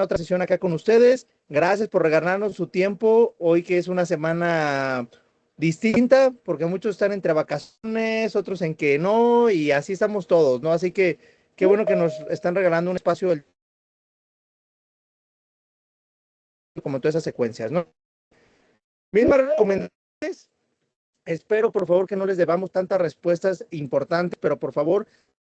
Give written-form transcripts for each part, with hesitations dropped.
otra sesión acá con ustedes. Gracias por regalarnos su tiempo hoy que es una semana distinta, porque muchos están entre vacaciones, otros en que no, y así estamos todos, ¿no? Así que qué bueno que nos están regalando un espacio como todas esas secuencias, ¿no? Mismas recomendaciones. Espero, por favor, que no les debamos tantas respuestas importantes, pero por favor,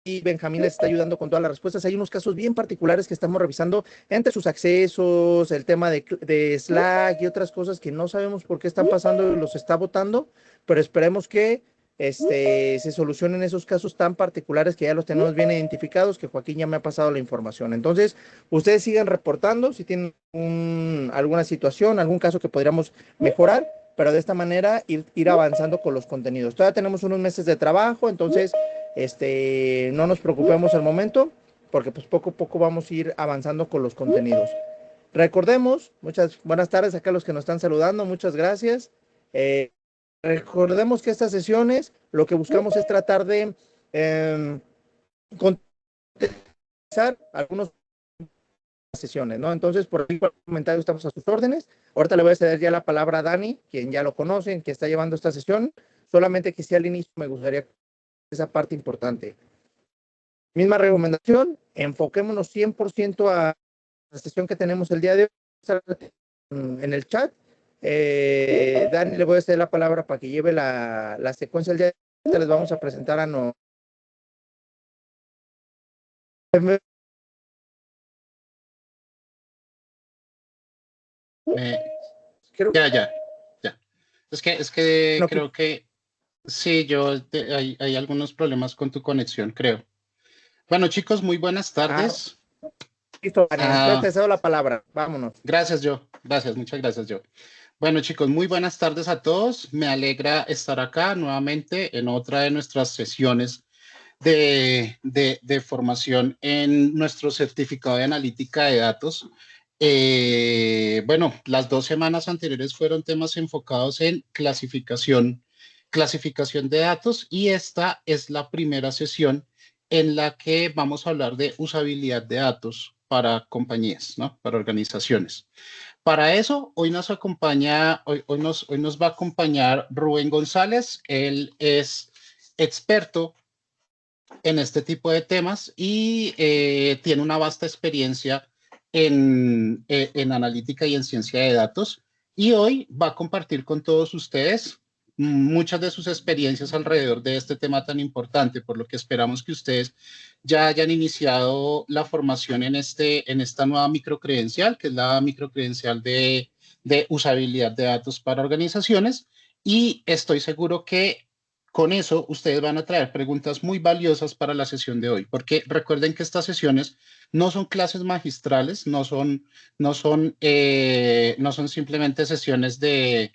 y Benjamín les está ayudando con todas las respuestas. Hay unos casos bien particulares que estamos revisando entre sus accesos, el tema de Slack y otras cosas que no sabemos por qué están pasando y los está votando, pero esperemos que se solucionen esos casos tan particulares que ya los tenemos bien identificados, que Joaquín ya me ha pasado la información. Entonces, ustedes sigan reportando si tienen alguna situación, algún caso que podríamos mejorar, pero de esta manera ir avanzando con los contenidos. Todavía tenemos unos meses de trabajo, entonces no nos preocupemos al momento, porque pues poco a poco vamos a ir avanzando con los contenidos. Recordemos, muchas buenas tardes acá a los que nos están saludando, muchas gracias. Recordemos que estas sesiones lo que buscamos es tratar de contestar algunos sesiones, ¿no? Entonces, por ahí por comentario estamos a sus órdenes. Ahorita le voy a ceder ya la palabra a Dani, quien ya lo conocen, que está llevando esta sesión. Solamente que si al inicio me gustaría esa parte importante. Misma recomendación, enfoquémonos 100% a la sesión que tenemos el día de hoy en el chat. Dani, le voy a ceder la palabra para que lleve la secuencia del día de hoy. Les vamos a presentar a no. Creo Ya, ya, ya. Es que no, creo que sí, hay algunos problemas con tu conexión, creo. Bueno, chicos, muy buenas tardes. listo, Dani. Entonces Ah, te cedo la palabra. Vámonos. gracias, yo. Gracias, muchas gracias, yo. Bueno, chicos, muy buenas tardes a todos. Me alegra estar acá nuevamente en otra de nuestras sesiones de formación en nuestro certificado de analítica de datos. Bueno, las 2 semanas anteriores fueron temas enfocados en clasificación de datos y esta es la primera sesión en la que vamos a hablar de usabilidad de datos para compañías, ¿no? Para organizaciones. Para eso, hoy nos va a acompañar Rubén González. Él es experto en este tipo de temas y tiene una vasta experiencia en analítica y en ciencia de datos. Y hoy va a compartir con todos ustedes muchas de sus experiencias alrededor de este tema tan importante, por lo que esperamos que ustedes ya hayan iniciado la formación en esta nueva microcredencial, que es la microcredencial de usabilidad de datos para organizaciones. Y estoy seguro que con eso, ustedes van a traer preguntas muy valiosas para la sesión de hoy, porque recuerden que estas sesiones no son clases magistrales, no son simplemente sesiones de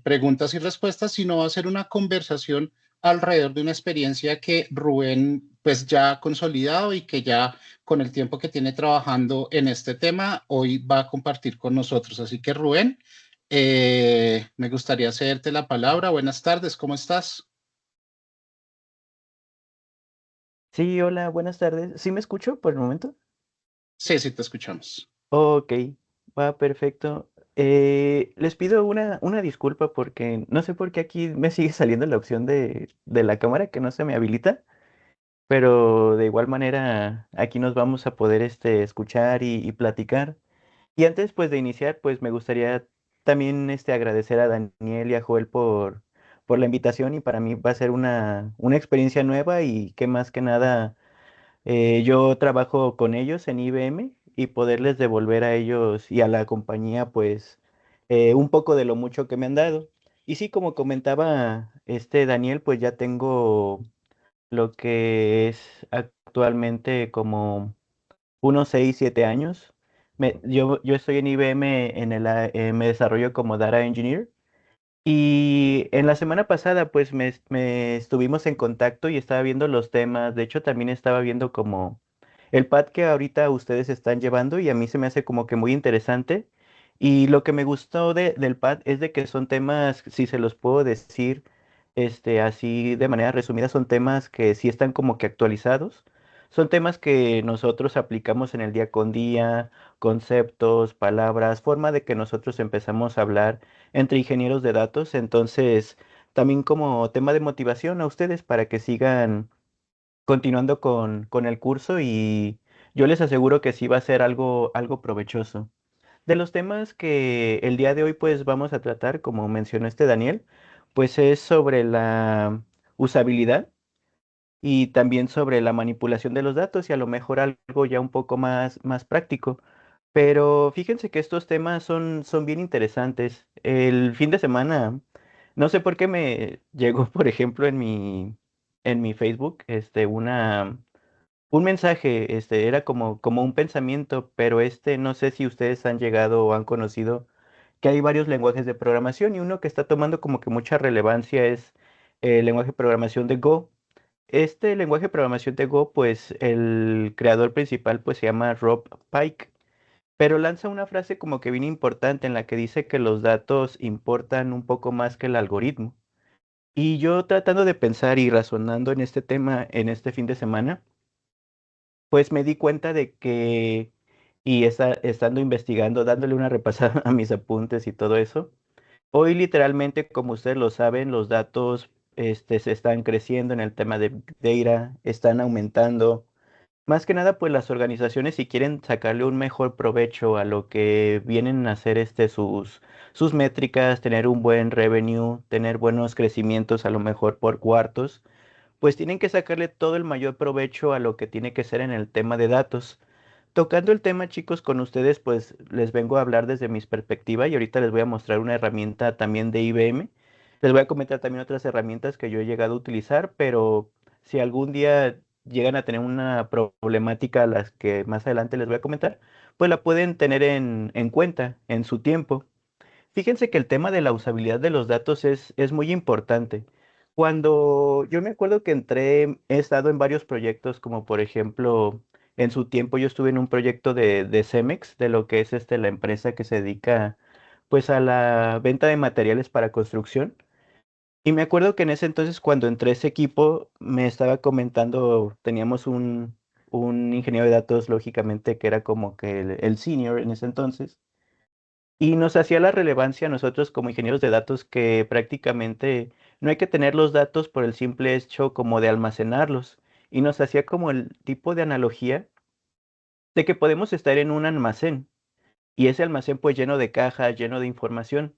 preguntas y respuestas, sino va a ser una conversación alrededor de una experiencia que Rubén pues ya ha consolidado y que ya con el tiempo que tiene trabajando en este tema, hoy va a compartir con nosotros. Así que Rubén, me gustaría cederte la palabra. Buenas tardes, ¿cómo estás? Sí, hola, buenas tardes. ¿Sí me escucho por el momento? Sí, sí, te escuchamos. Ok, va perfecto. Les pido una disculpa porque no sé por qué aquí me sigue saliendo la opción de la cámara que no se me habilita, pero de igual manera aquí nos vamos a poder escuchar y platicar. Y antes pues de iniciar, pues me gustaría también agradecer a Daniel y a Joel por la invitación y para mí va a ser una experiencia nueva y que más que nada yo trabajo con ellos en IBM y poderles devolver a ellos y a la compañía, pues, un poco de lo mucho que me han dado. Y sí, como comentaba Daniel, pues ya tengo lo que es actualmente como unos 6 7 años. Yo estoy en IBM, me desarrollo como Data Engineer. Y en la semana pasada, pues me estuvimos en contacto y estaba viendo los temas. De hecho, también estaba viendo como el pad que ahorita ustedes están llevando y a mí se me hace como que muy interesante. Y lo que me gustó del pad es de que son temas, si se los puedo decir, así de manera resumida, son temas que sí están como que actualizados. Son temas que nosotros aplicamos en el día con día, conceptos, palabras, forma de que nosotros empezamos a hablar entre ingenieros de datos. Entonces, también como tema de motivación a ustedes para que sigan continuando con el curso y yo les aseguro que sí va a ser algo provechoso. De los temas que el día de hoy pues vamos a tratar, como mencionó este Daniel, pues es sobre la usabilidad y también sobre la manipulación de los datos y a lo mejor algo ya un poco más práctico. Pero fíjense que estos temas son bien interesantes. El fin de semana, no sé por qué me llegó, por ejemplo, en mi Facebook, un mensaje, era como un pensamiento, pero no sé si ustedes han llegado o han conocido que hay varios lenguajes de programación y uno que está tomando como que mucha relevancia es el lenguaje de programación de Go. Este lenguaje de programación de Go, pues el creador principal pues se llama Rob Pike, pero lanza una frase como que bien importante en la que dice que los datos importan un poco más que el algoritmo. Y yo tratando de pensar y razonando en este tema en este fin de semana, pues me di cuenta de que, y estando investigando, dándole una repasada a mis apuntes y todo eso, hoy literalmente, como ustedes lo saben, los datos se están creciendo en el tema de Big Data, están aumentando. Más que nada, pues las organizaciones si quieren sacarle un mejor provecho a lo que vienen a hacer sus métricas, tener un buen revenue, tener buenos crecimientos a lo mejor por cuartos, pues tienen que sacarle todo el mayor provecho a lo que tiene que ser en el tema de datos. Tocando el tema, chicos, con ustedes, pues les vengo a hablar desde mis perspectivas y ahorita les voy a mostrar una herramienta también de IBM. Les voy a comentar también otras herramientas que yo he llegado a utilizar, pero si algún día llegan a tener una problemática, las que más adelante les voy a comentar, pues la pueden tener en cuenta en su tiempo. Fíjense que el tema de la usabilidad de los datos es muy importante. Cuando yo me acuerdo que entré, he estado en varios proyectos, como por ejemplo, en su tiempo yo estuve en un proyecto de Cemex, de lo que es la empresa que se dedica pues a la venta de materiales para construcción. Y me acuerdo que en ese entonces cuando entré a ese equipo me estaba comentando, teníamos un ingeniero de datos, lógicamente, que era como que el senior en ese entonces. Y nos hacía la relevancia a nosotros como ingenieros de datos que prácticamente no hay que tener los datos por el simple hecho como de almacenarlos. Y nos hacía como el tipo de analogía de que podemos estar en un almacén y ese almacén pues lleno de cajas, lleno de información.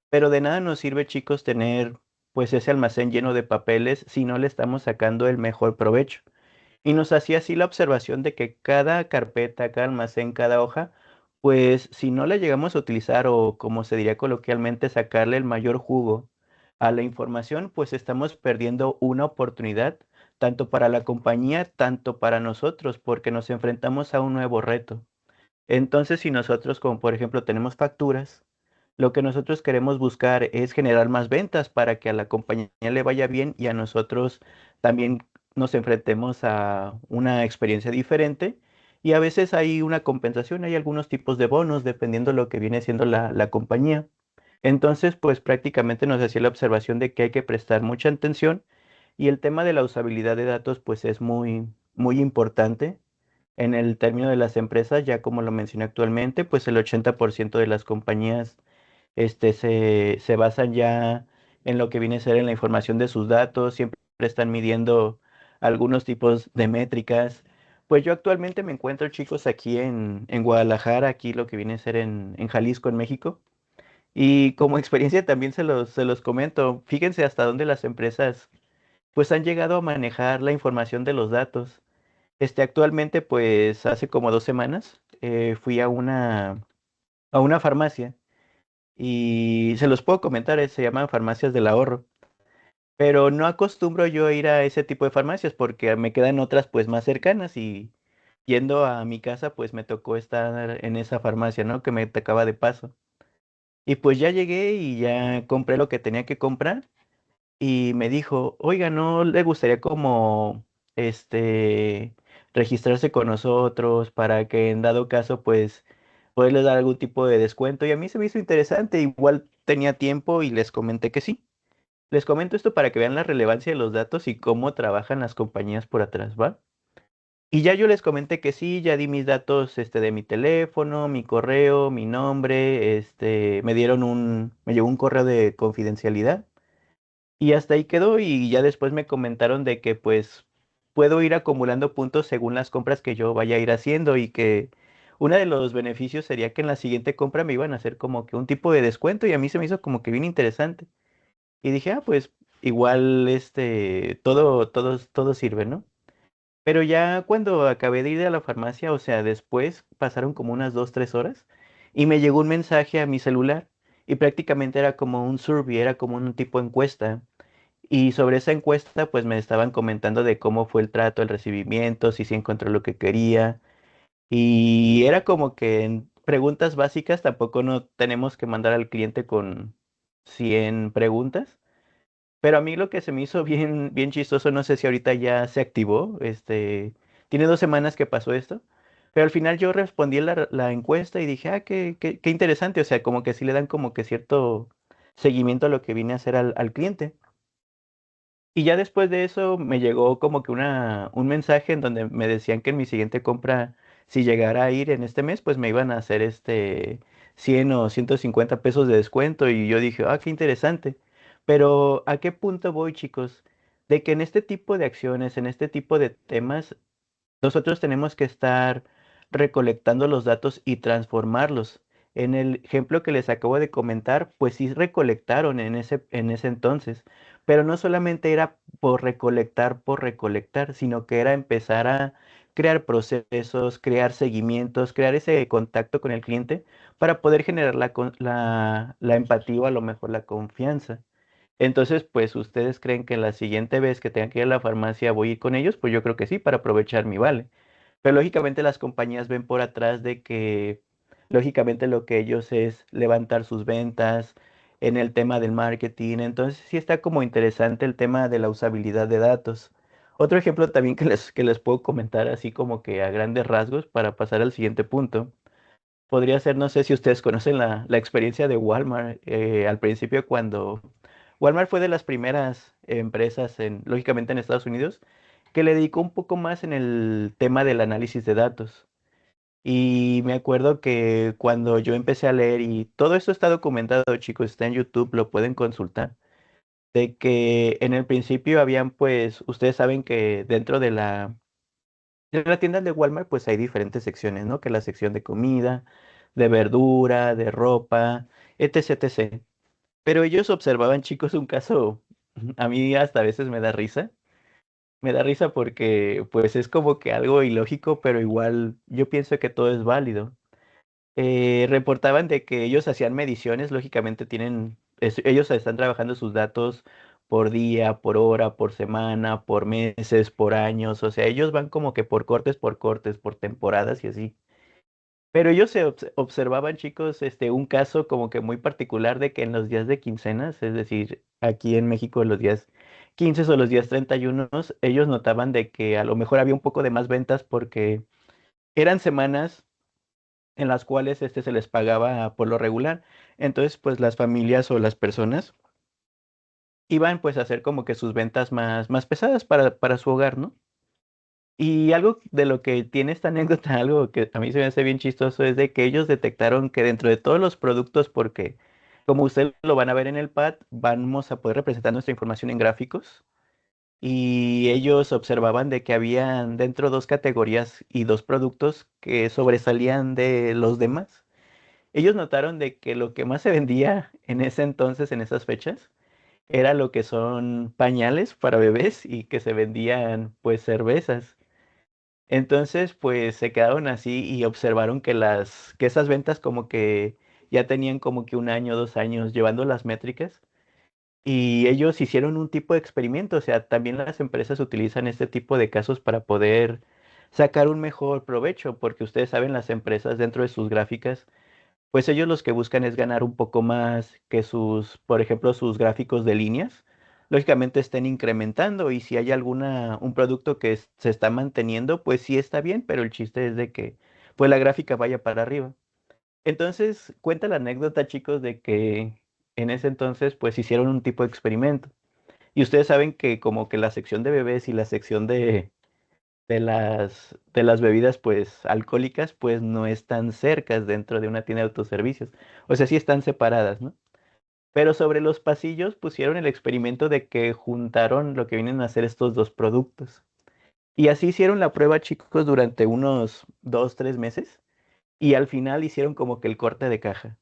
Pero de nada nos sirve, chicos, tener pues ese almacén lleno de papeles si no le estamos sacando el mejor provecho. Y nos hacía así la observación de que cada carpeta, cada almacén, cada hoja, pues si no la llegamos a utilizar o como se diría coloquialmente, sacarle el mayor jugo a la información, pues estamos perdiendo una oportunidad tanto para la compañía, tanto para nosotros, porque nos enfrentamos a un nuevo reto. Entonces, si nosotros, como por ejemplo, tenemos facturas, lo que nosotros queremos buscar es generar más ventas para que a la compañía le vaya bien y a nosotros también nos enfrentemos a una experiencia diferente. Y a veces hay una compensación, hay algunos tipos de bonos dependiendo de lo que viene siendo la compañía. Entonces, pues prácticamente nos hacía la observación de que hay que prestar mucha atención y el tema de la usabilidad de datos pues es muy importante en el término de las empresas, ya como lo mencioné actualmente, pues el 80% de las compañías se basan ya en lo que viene a ser en la información de sus datos, siempre están midiendo algunos tipos de métricas. Pues yo actualmente me encuentro, chicos, aquí en Guadalajara, aquí lo que viene a ser en Jalisco, en México. Y como experiencia también se los comento, fíjense hasta dónde las empresas pues han llegado a manejar la información de los datos. Actualmente, pues hace como 2 semanas fui a una farmacia y se los puedo comentar, se llaman farmacias del ahorro, pero no acostumbro yo a ir a ese tipo de farmacias porque me quedan otras pues más cercanas y yendo a mi casa pues me tocó estar en esa farmacia, ¿no? Que me tocaba de paso. Y pues ya llegué y ya compré lo que tenía que comprar y me dijo, oiga, ¿no le gustaría como registrarse con nosotros para que en dado caso pues poderles dar algún tipo de descuento? Y a mí se me hizo interesante, igual tenía tiempo y les comenté que sí. Les comento esto para que vean la relevancia de los datos y cómo trabajan las compañías por atrás, ¿va? Y ya yo les comenté que sí, ya di mis datos de mi teléfono, mi correo, mi nombre, me llegó un correo de confidencialidad y hasta ahí quedó y ya después me comentaron de que pues puedo ir acumulando puntos según las compras que yo vaya a ir haciendo y que uno de los beneficios sería que en la siguiente compra me iban a hacer como que un tipo de descuento y a mí se me hizo como que bien interesante. Y dije, ah, pues igual todo sirve, ¿no? Pero ya cuando acabé de ir a la farmacia, o sea, después pasaron como unas 2, 3 horas y me llegó un mensaje a mi celular y prácticamente era como un survey, era como un tipo encuesta. Y sobre esa encuesta, pues me estaban comentando de cómo fue el trato, el recibimiento, si sí encontró lo que quería. Y era como que en preguntas básicas tampoco no tenemos que mandar al cliente con 100 preguntas. Pero a mí lo que se me hizo bien, bien chistoso, no sé si ahorita ya se activó, tiene 2 semanas que pasó esto, pero al final yo respondí la encuesta y dije, ah, qué interesante, o sea, como que sí le dan como que cierto seguimiento a lo que vine a hacer al cliente. Y ya después de eso me llegó como que un mensaje en donde me decían que en mi siguiente compra, si llegara a ir en este mes, pues me iban a hacer 100 o 150 pesos de descuento. Y yo dije, ah, qué interesante. Pero ¿a qué punto voy, chicos? De que en este tipo de acciones, en este tipo de temas, nosotros tenemos que estar recolectando los datos y transformarlos. En el ejemplo que les acabo de comentar, pues sí recolectaron en ese entonces, pero no solamente era por recolectar, sino que era empezar a crear procesos, crear seguimientos, crear ese contacto con el cliente para poder generar la empatía o a lo mejor la confianza. Entonces, pues, ¿ustedes creen que la siguiente vez que tenga que ir a la farmacia voy a ir con ellos? Pues yo creo que sí, para aprovechar mi vale. Pero lógicamente las compañías ven por atrás de que, lógicamente lo que ellos es levantar sus ventas en el tema del marketing. Entonces, sí está como interesante el tema de la usabilidad de datos. Otro ejemplo también que les puedo comentar así como que a grandes rasgos para pasar al siguiente punto. Podría ser, no sé si ustedes conocen la experiencia de Walmart. Al principio, cuando Walmart fue de las primeras empresas, lógicamente en Estados Unidos, que le dedicó un poco más en el tema del análisis de datos. Y me acuerdo que cuando yo empecé a leer, y todo esto está documentado, chicos, está en YouTube, lo pueden consultar, de que en el principio habían, pues, ustedes saben que dentro de la tienda de Walmart, pues hay diferentes secciones, ¿no? Que la sección de comida, de verdura, de ropa, etc, etc. Pero ellos observaban, chicos, un caso, a mí hasta a veces me da risa. Me da risa porque, pues, es como que algo ilógico, pero igual yo pienso que todo es válido. Reportaban de que ellos hacían mediciones, lógicamente ellos están trabajando sus datos por día, por hora, por semana, por meses, por años, o sea, ellos van como que por cortes, por temporadas y así. Pero ellos observaban, chicos, un caso como que muy particular de que en los días de quincenas, es decir, aquí en México los días 15 o los días 31, ellos notaban de que a lo mejor había un poco de más ventas porque eran semanas en las cuales se les pagaba por lo regular. Entonces, pues las familias o las personas iban pues a hacer como que sus ventas más pesadas para su hogar, ¿no? Y algo de lo que tiene esta anécdota, algo que a mí se me hace bien chistoso, es de que ellos detectaron que dentro de todos los productos, porque como ustedes lo van a ver en el pad, vamos a poder representar nuestra información en gráficos. Y ellos observaban de que habían dentro dos categorías y dos productos que sobresalían de los demás. Ellos notaron de que lo que más se vendía en ese entonces, en esas fechas, era lo que son pañales para bebés y que se vendían pues cervezas. Entonces, pues se quedaron así y observaron que esas ventas como que ya tenían como que 1 año, 2 años llevando las métricas y ellos hicieron un tipo de experimento, o sea, también las empresas utilizan este tipo de casos para poder sacar un mejor provecho, porque ustedes saben, las empresas dentro de sus gráficas pues ellos los que buscan es ganar un poco más que por ejemplo, sus gráficos de líneas. Lógicamente estén incrementando y si hay un producto que se está manteniendo, pues sí está bien, pero el chiste es de que pues la gráfica vaya para arriba. Entonces, cuenta la anécdota, chicos, de que en ese entonces pues hicieron un tipo de experimento. Y ustedes saben que como que la sección de bebés y la sección de las bebidas pues alcohólicas pues no están cercas dentro de una tienda de autoservicios. O sea, sí están separadas, ¿no? Pero sobre los pasillos pusieron el experimento de que juntaron lo que vienen a hacer estos dos productos. Y así hicieron la prueba, chicos, durante unos 2, 3 meses. Y al final hicieron como que el corte de caja.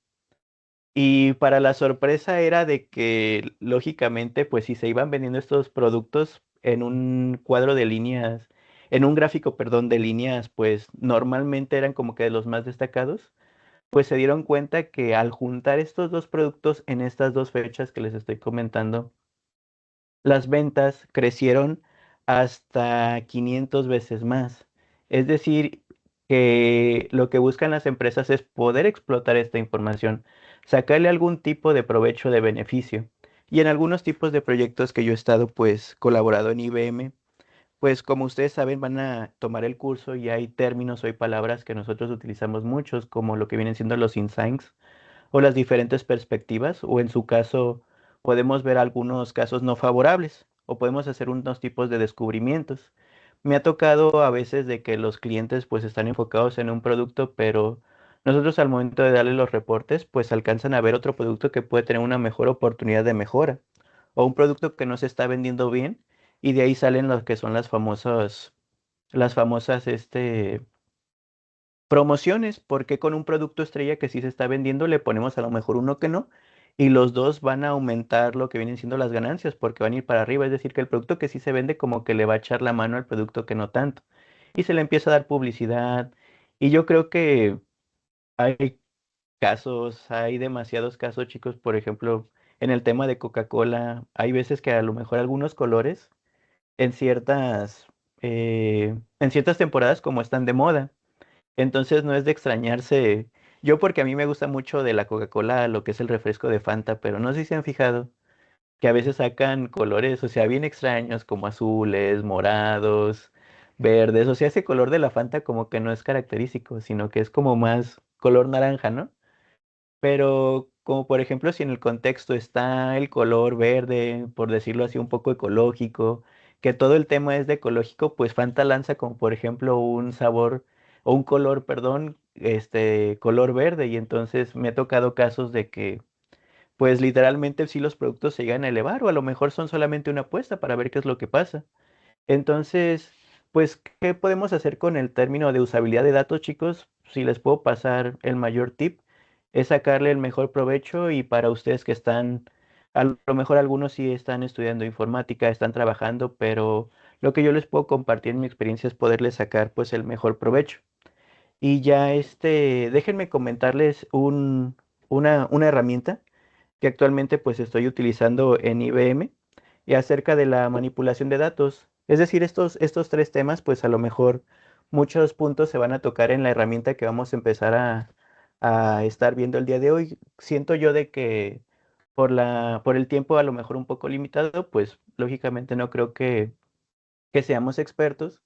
Y para la sorpresa era de que, lógicamente, pues si se iban vendiendo estos productos en un cuadro de líneas, en un gráfico, perdón, de líneas, pues normalmente eran como que de los más destacados, pues se dieron cuenta que al juntar estos dos productos en estas dos fechas que les estoy comentando, las ventas crecieron hasta 500 veces más. Es decir, que lo que buscan las empresas es poder explotar esta información, sacarle algún tipo de provecho de beneficio. Y en algunos tipos de proyectos que yo he estado pues colaborado en IBM, pues como ustedes saben van a tomar el curso y hay términos o hay palabras que nosotros utilizamos muchos, como lo que vienen siendo los insights o las diferentes perspectivas, o en su caso podemos ver algunos casos no favorables, o podemos hacer unos tipos de descubrimientos. Me ha tocado a veces de que los clientes pues están enfocados en un producto, pero nosotros al momento de darles los reportes pues alcanzan a ver otro producto que puede tener una mejor oportunidad de mejora, o un producto que no se está vendiendo bien, y de ahí salen lo que son las famosas promociones, porque con un producto estrella que sí se está vendiendo le ponemos a lo mejor uno que no, y los dos van a aumentar lo que vienen siendo las ganancias, porque van a ir para arriba, es decir, que el producto que sí se vende como que le va a echar la mano al producto que no tanto, y se le empieza a dar publicidad, y yo creo que hay casos, hay demasiados casos, chicos, por ejemplo, en el tema de Coca-Cola, hay veces que a lo mejor algunos colores en ciertas temporadas como están de moda. Entonces no es de extrañarse. Yo porque a mí me gusta mucho de la Coca-Cola lo que es el refresco de Fanta, pero no sé si se han fijado que a veces sacan colores, o sea, bien extraños como azules, morados, verdes, o sea, ese color de la Fanta como que no es característico, sino que es como más color naranja, ¿no? Pero como por ejemplo si en el contexto está el color verde, por decirlo así, un poco ecológico, que todo el tema es de ecológico, pues Fanta lanza como por ejemplo un sabor o un color, perdón, color verde, y entonces me ha tocado casos de que pues literalmente sí los productos se llegan a elevar, o a lo mejor son solamente una apuesta para ver qué es lo que pasa. Entonces, pues, ¿qué podemos hacer con el término de usabilidad de datos, chicos? Si les puedo pasar el mayor tip, es sacarle el mejor provecho, y para ustedes que están, a lo mejor algunos sí están estudiando informática, están trabajando, pero lo que yo les puedo compartir en mi experiencia es poderles sacar pues el mejor provecho. Y ya déjenme comentarles una herramienta que actualmente pues estoy utilizando en IBM, y acerca de la manipulación de datos. Es decir, estos tres temas, pues a lo mejor muchos puntos se van a tocar en la herramienta que vamos a empezar a estar viendo el día de hoy. Siento yo de que por el tiempo a lo mejor un poco limitado, pues lógicamente no creo que seamos expertos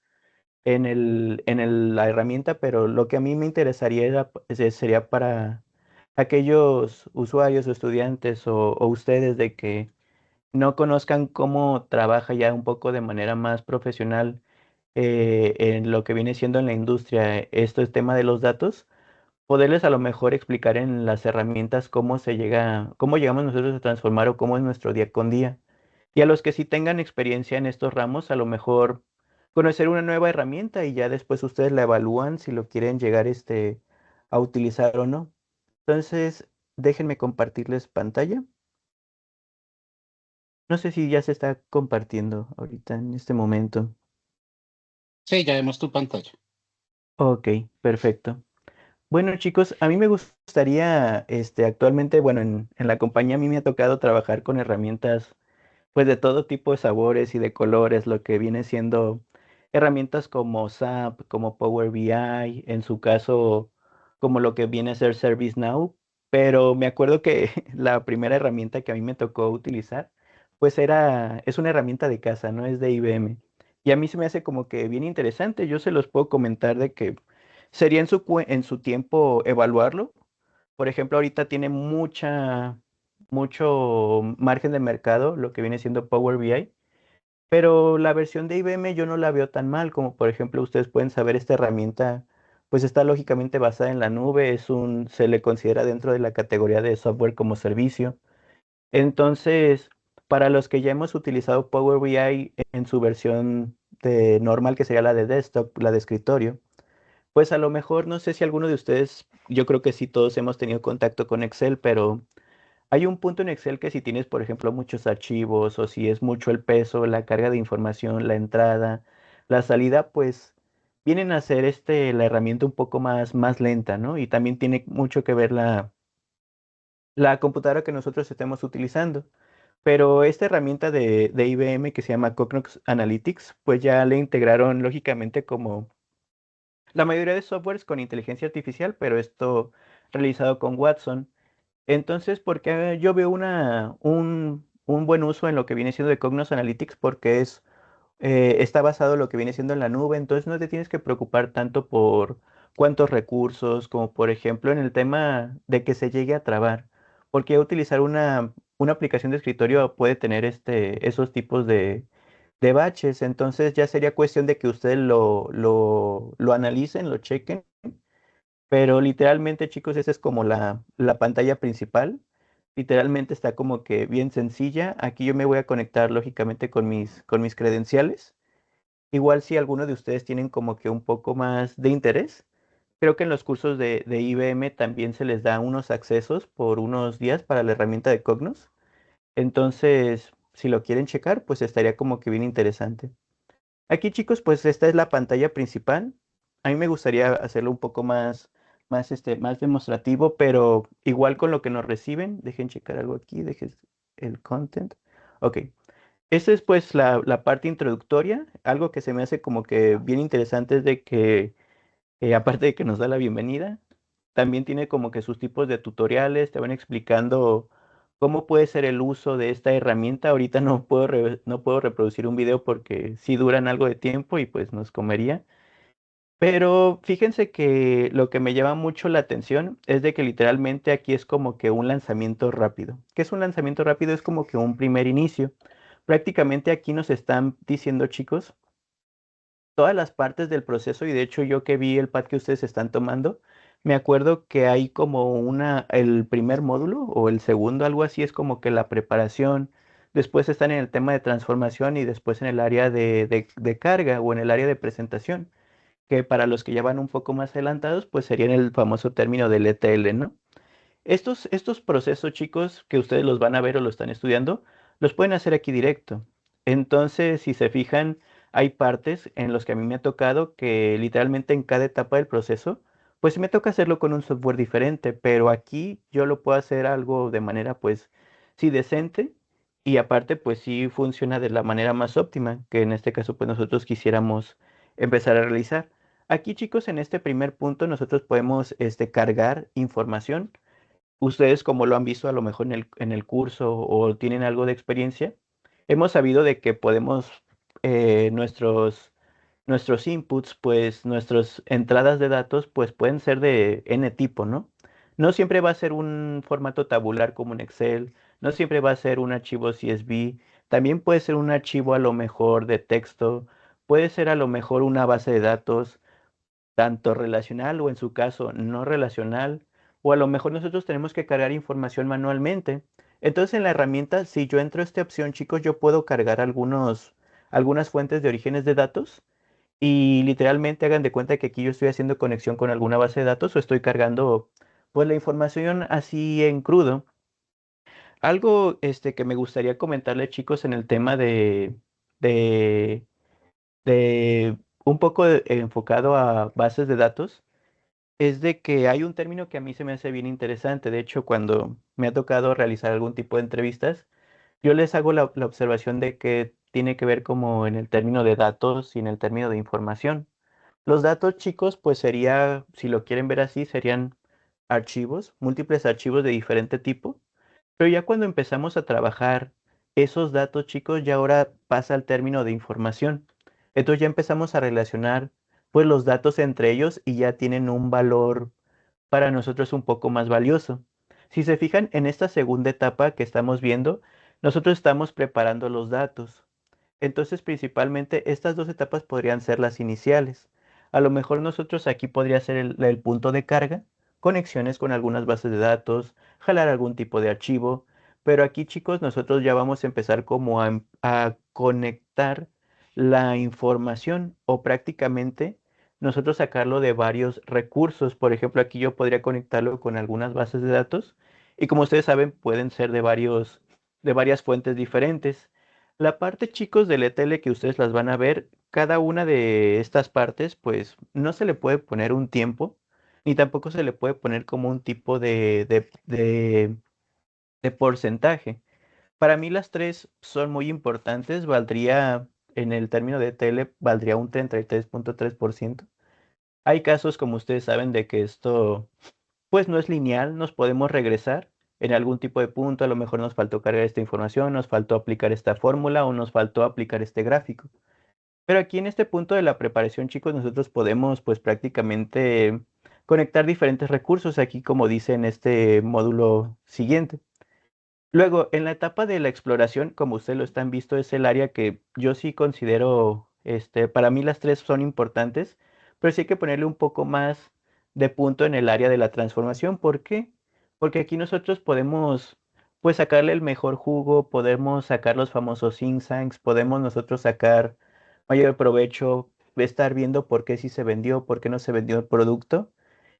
la herramienta, pero lo que a mí me interesaría sería para aquellos usuarios o estudiantes o ustedes de que no conozcan cómo trabaja ya un poco de manera más profesional en lo que viene siendo en la industria esto es tema de los datos, poderles a lo mejor explicar en las herramientas cómo llegamos nosotros a transformar o cómo es nuestro día con día. Y a los que sí tengan experiencia en estos ramos, a lo mejor conocer una nueva herramienta y ya después ustedes la evalúan si lo quieren llegar a utilizar o no. Entonces, déjenme compartirles pantalla. No sé si ya se está compartiendo ahorita en este momento. Sí, ya vemos tu pantalla. Ok, perfecto. Bueno, chicos, a mí me gustaría, actualmente, bueno, en la compañía a mí me ha tocado trabajar con herramientas pues de todo tipo de sabores y de colores, lo que viene siendo herramientas como SAP, como Power BI, en su caso como lo que viene a ser ServiceNow, pero me acuerdo que la primera herramienta que a mí me tocó utilizar, pues es una herramienta de casa, no es de IBM. Y a mí se me hace como que bien interesante, yo se los puedo comentar de que sería en su tiempo evaluarlo. Por ejemplo, ahorita tiene mucho margen de mercado lo que viene siendo Power BI. Pero la versión de IBM yo no la veo tan mal como, por ejemplo, ustedes pueden saber, esta herramienta pues está lógicamente basada en la nube, se le considera dentro de la categoría de software como servicio. Entonces, para los que ya hemos utilizado Power BI en su versión normal, que sería la de desktop, la de escritorio, pues a lo mejor no sé si alguno de ustedes, yo creo que sí todos hemos tenido contacto con Excel, pero hay un punto en Excel que si tienes, por ejemplo, muchos archivos o si es mucho el peso, la carga de información, la entrada, la salida, pues vienen a ser la herramienta un poco más lenta, ¿no? Y también tiene mucho que ver la computadora que nosotros estemos utilizando. Pero esta herramienta de IBM que se llama Cognos Analytics, pues ya le integraron lógicamente como la mayoría de softwares con inteligencia artificial, pero esto realizado con Watson. Entonces, porque yo veo un buen uso en lo que viene siendo de Cognos Analytics, porque está basado en lo que viene siendo en la nube, entonces no te tienes que preocupar tanto por cuántos recursos, como por ejemplo en el tema de que se llegue a trabar, porque utilizar una aplicación de escritorio puede tener esos tipos de baches, entonces ya sería cuestión de que ustedes lo analicen, lo chequen, pero literalmente, chicos, esa es como la pantalla principal. Literalmente está como que bien sencilla. Aquí yo me voy a conectar lógicamente con mis credenciales. Igual si alguno de ustedes tienen como que un poco más de interés, creo que en los cursos de IBM también se les da unos accesos por unos días para la herramienta de Cognos. Entonces, si lo quieren checar, pues estaría como que bien interesante. Aquí, chicos, pues esta es la pantalla principal. A mí me gustaría hacerlo un poco más demostrativo, pero igual con lo que nos reciben. Dejen checar algo aquí, dejen el content. Ok. Esta es pues la parte introductoria. Algo que se me hace como que bien interesante es de que, aparte de que nos da la bienvenida, también tiene como que sus tipos de tutoriales, te van explicando cómo puede ser el uso de esta herramienta. Ahorita no puedo reproducir un video porque sí duran algo de tiempo y pues nos comería. Pero fíjense que lo que me llama mucho la atención es de que literalmente aquí es como que un lanzamiento rápido. ¿Qué es un lanzamiento rápido? Es como que un primer inicio. Prácticamente aquí nos están diciendo, chicos, todas las partes del proceso, y de hecho yo que vi el pad que ustedes están tomando, me acuerdo que hay como el primer módulo o el segundo, algo así, es como que la preparación, después están en el tema de transformación y después en el área de carga o en el área de presentación, que para los que ya van un poco más adelantados, pues sería en el famoso término del ETL, ¿no? Estos procesos, chicos, que ustedes los van a ver o lo están estudiando, los pueden hacer aquí directo. Entonces, si se fijan, hay partes en los que a mí me ha tocado que literalmente en cada etapa del proceso, pues me toca hacerlo con un software diferente, pero aquí yo lo puedo hacer algo de manera, pues, sí decente y aparte, pues sí funciona de la manera más óptima, que en este caso, pues nosotros quisiéramos empezar a realizar. Aquí, chicos, en este primer punto, nosotros podemos cargar información. Ustedes, como lo han visto a lo mejor en el curso o tienen algo de experiencia, hemos sabido de que podemos, nuestros inputs, pues nuestras entradas de datos, pues pueden ser de N tipo, ¿no? No siempre va a ser un formato tabular como en Excel, no siempre va a ser un archivo CSV, también puede ser un archivo a lo mejor de texto, puede ser a lo mejor una base de datos tanto relacional o en su caso no relacional, o a lo mejor nosotros tenemos que cargar información manualmente. Entonces en la herramienta, si yo entro a esta opción, chicos, yo puedo cargar algunas fuentes de orígenes de datos y literalmente hagan de cuenta que aquí yo estoy haciendo conexión con alguna base de datos o estoy cargando pues la información así en crudo. Algo que me gustaría comentarles, chicos, en el tema de, de un poco enfocado a bases de datos es de que hay un término que a mí se me hace bien interesante. De hecho, cuando me ha tocado realizar algún tipo de entrevistas, yo les hago la observación de que tiene que ver como en el término de datos y en el término de información. Los datos, chicos, pues sería, si lo quieren ver así, serían archivos, múltiples archivos de diferente tipo. Pero ya cuando empezamos a trabajar esos datos, chicos, ya ahora pasa al término de información. Entonces ya empezamos a relacionar pues los datos entre ellos y ya tienen un valor para nosotros un poco más valioso. Si se fijan en esta segunda etapa que estamos viendo, nosotros estamos preparando los datos. Entonces, principalmente, estas dos etapas podrían ser las iniciales. A lo mejor nosotros aquí podría ser el punto de carga, conexiones con algunas bases de datos, jalar algún tipo de archivo, pero aquí, chicos, nosotros ya vamos a empezar como a conectar la información o prácticamente nosotros sacarlo de varios recursos. Por ejemplo, aquí yo podría conectarlo con algunas bases de datos y como ustedes saben, pueden ser de varias fuentes diferentes. La parte, chicos, del ETL que ustedes las van a ver, cada una de estas partes, pues no se le puede poner un tiempo, ni tampoco se le puede poner como un tipo de porcentaje. Para mí las tres son muy importantes, valdría, en el término de ETL, valdría un 33.3%. Hay casos, como ustedes saben, de que esto pues no es lineal, nos podemos regresar en algún tipo de punto, a lo mejor nos faltó cargar esta información, nos faltó aplicar esta fórmula o nos faltó aplicar este gráfico. Pero aquí en este punto de la preparación, chicos, nosotros podemos pues prácticamente conectar diferentes recursos aquí, como dice en este módulo siguiente. Luego, en la etapa de la exploración, como ustedes lo están visto, es el área que yo sí considero, para mí las tres son importantes, pero sí hay que ponerle un poco más de punto en el área de la transformación. ¿Por qué? Porque aquí nosotros podemos, pues, sacarle el mejor jugo, podemos sacar los famosos insights, podemos nosotros sacar mayor provecho, estar viendo por qué sí se vendió, por qué no se vendió el producto.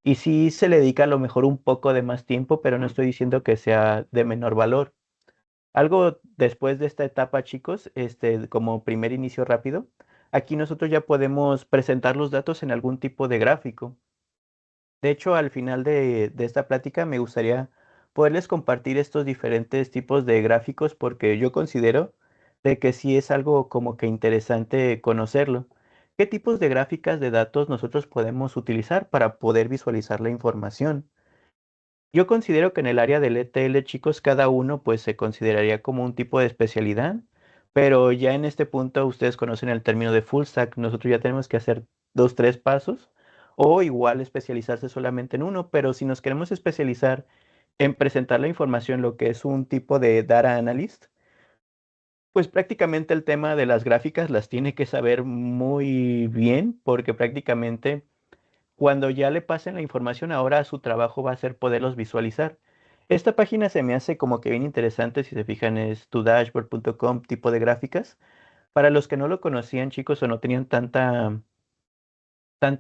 Y sí se le dedica a lo mejor un poco de más tiempo, pero no estoy diciendo que sea de menor valor. Algo después de esta etapa, chicos, como primer inicio rápido, aquí nosotros ya podemos presentar los datos en algún tipo de gráfico. De hecho, al final de esta plática me gustaría poderles compartir estos diferentes tipos de gráficos porque yo considero de que sí es algo como que interesante conocerlo. ¿Qué tipos de gráficas de datos nosotros podemos utilizar para poder visualizar la información? Yo considero que en el área del ETL, chicos, cada uno pues se consideraría como un tipo de especialidad, pero ya en este punto ustedes conocen el término de full stack, nosotros ya tenemos que hacer dos, tres pasos o igual especializarse solamente en uno, pero si nos queremos especializar en presentar la información, lo que es un tipo de data analyst, pues prácticamente el tema de las gráficas las tiene que saber muy bien porque prácticamente cuando ya le pasen la información, ahora su trabajo va a ser poderlos visualizar. Esta página se me hace como que bien interesante, si se fijan, es tudashboard.com, tipo de gráficas. Para los que no lo conocían, chicos, o no tenían tanta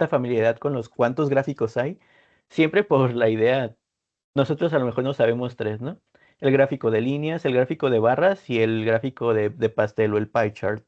familiaridad con los cuantos gráficos hay, siempre por la idea, nosotros a lo mejor no sabemos tres, ¿no? El gráfico de líneas, el gráfico de barras y el gráfico de pastel o el pie chart.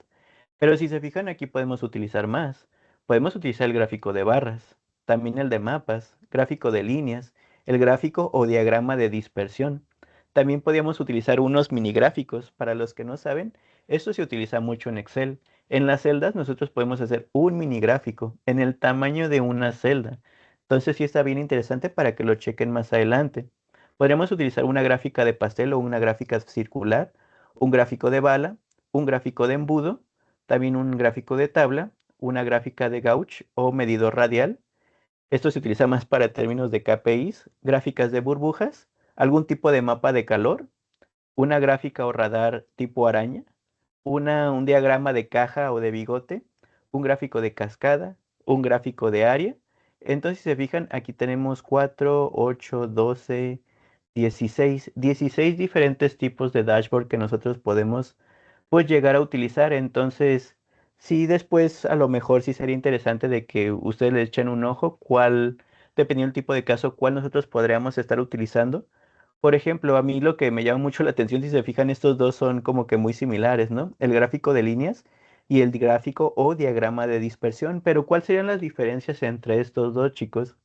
Pero si se fijan, aquí podemos utilizar más. Podemos utilizar el gráfico de barras, también el de mapas, gráfico de líneas, el gráfico o diagrama de dispersión. También podríamos utilizar unos mini gráficos. Para los que no saben, esto se utiliza mucho en Excel. En las celdas nosotros podemos hacer un mini gráfico en el tamaño de una celda. Entonces sí está bien interesante para que lo chequen más adelante. Podríamos utilizar una gráfica de pastel o una gráfica circular, un gráfico de bala, un gráfico de embudo, también un gráfico de tabla, una gráfica de gauge o medidor radial. Esto se utiliza más para términos de KPIs, gráficas de burbujas, algún tipo de mapa de calor, una gráfica o radar tipo araña, un diagrama de caja o de bigote, un gráfico de cascada, un gráfico de área. Entonces, si se fijan, aquí tenemos 4, 8, 12, 16 diferentes tipos de dashboard que nosotros podemos pues llegar a utilizar. Entonces, sí, después a lo mejor sí sería interesante de que ustedes le echen un ojo, dependiendo del tipo de caso, cuál nosotros podríamos estar utilizando. Por ejemplo, a mí lo que me llama mucho la atención, si se fijan, estos dos son como que muy similares, ¿no? El gráfico de líneas y el gráfico o diagrama de dispersión. Pero ¿cuáles serían las diferencias entre estos dos, chicos?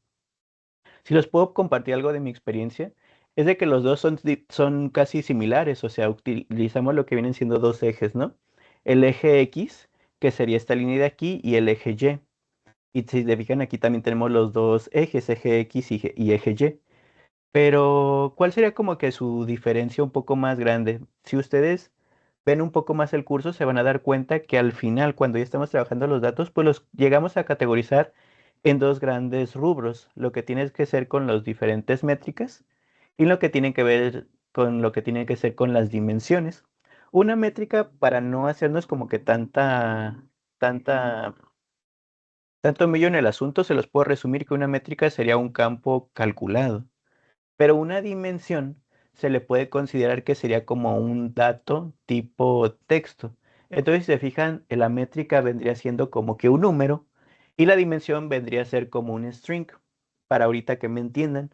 Si los puedo compartir algo de mi experiencia, es de que los dos son casi similares, o sea, utilizamos lo que vienen siendo dos ejes, ¿no? El eje X, que sería esta línea de aquí, y el eje Y. Y si se fijan, aquí también tenemos los dos ejes, eje X y eje Y. Pero, ¿cuál sería como que su diferencia un poco más grande? Si ustedes ven un poco más el curso, se van a dar cuenta que al final, cuando ya estamos trabajando los datos, pues los llegamos a categorizar en dos grandes rubros, lo que tiene que ser con las diferentes métricas y lo que tiene que ver con lo que tiene que ser con las dimensiones. Una métrica, para no hacernos como que tanta, tanto mello en el asunto, se los puedo resumir que una métrica sería un campo calculado. Pero una dimensión se le puede considerar que sería como un dato tipo texto. Entonces, si se fijan, la métrica vendría siendo como que un número y la dimensión vendría a ser como un string, para ahorita que me entiendan.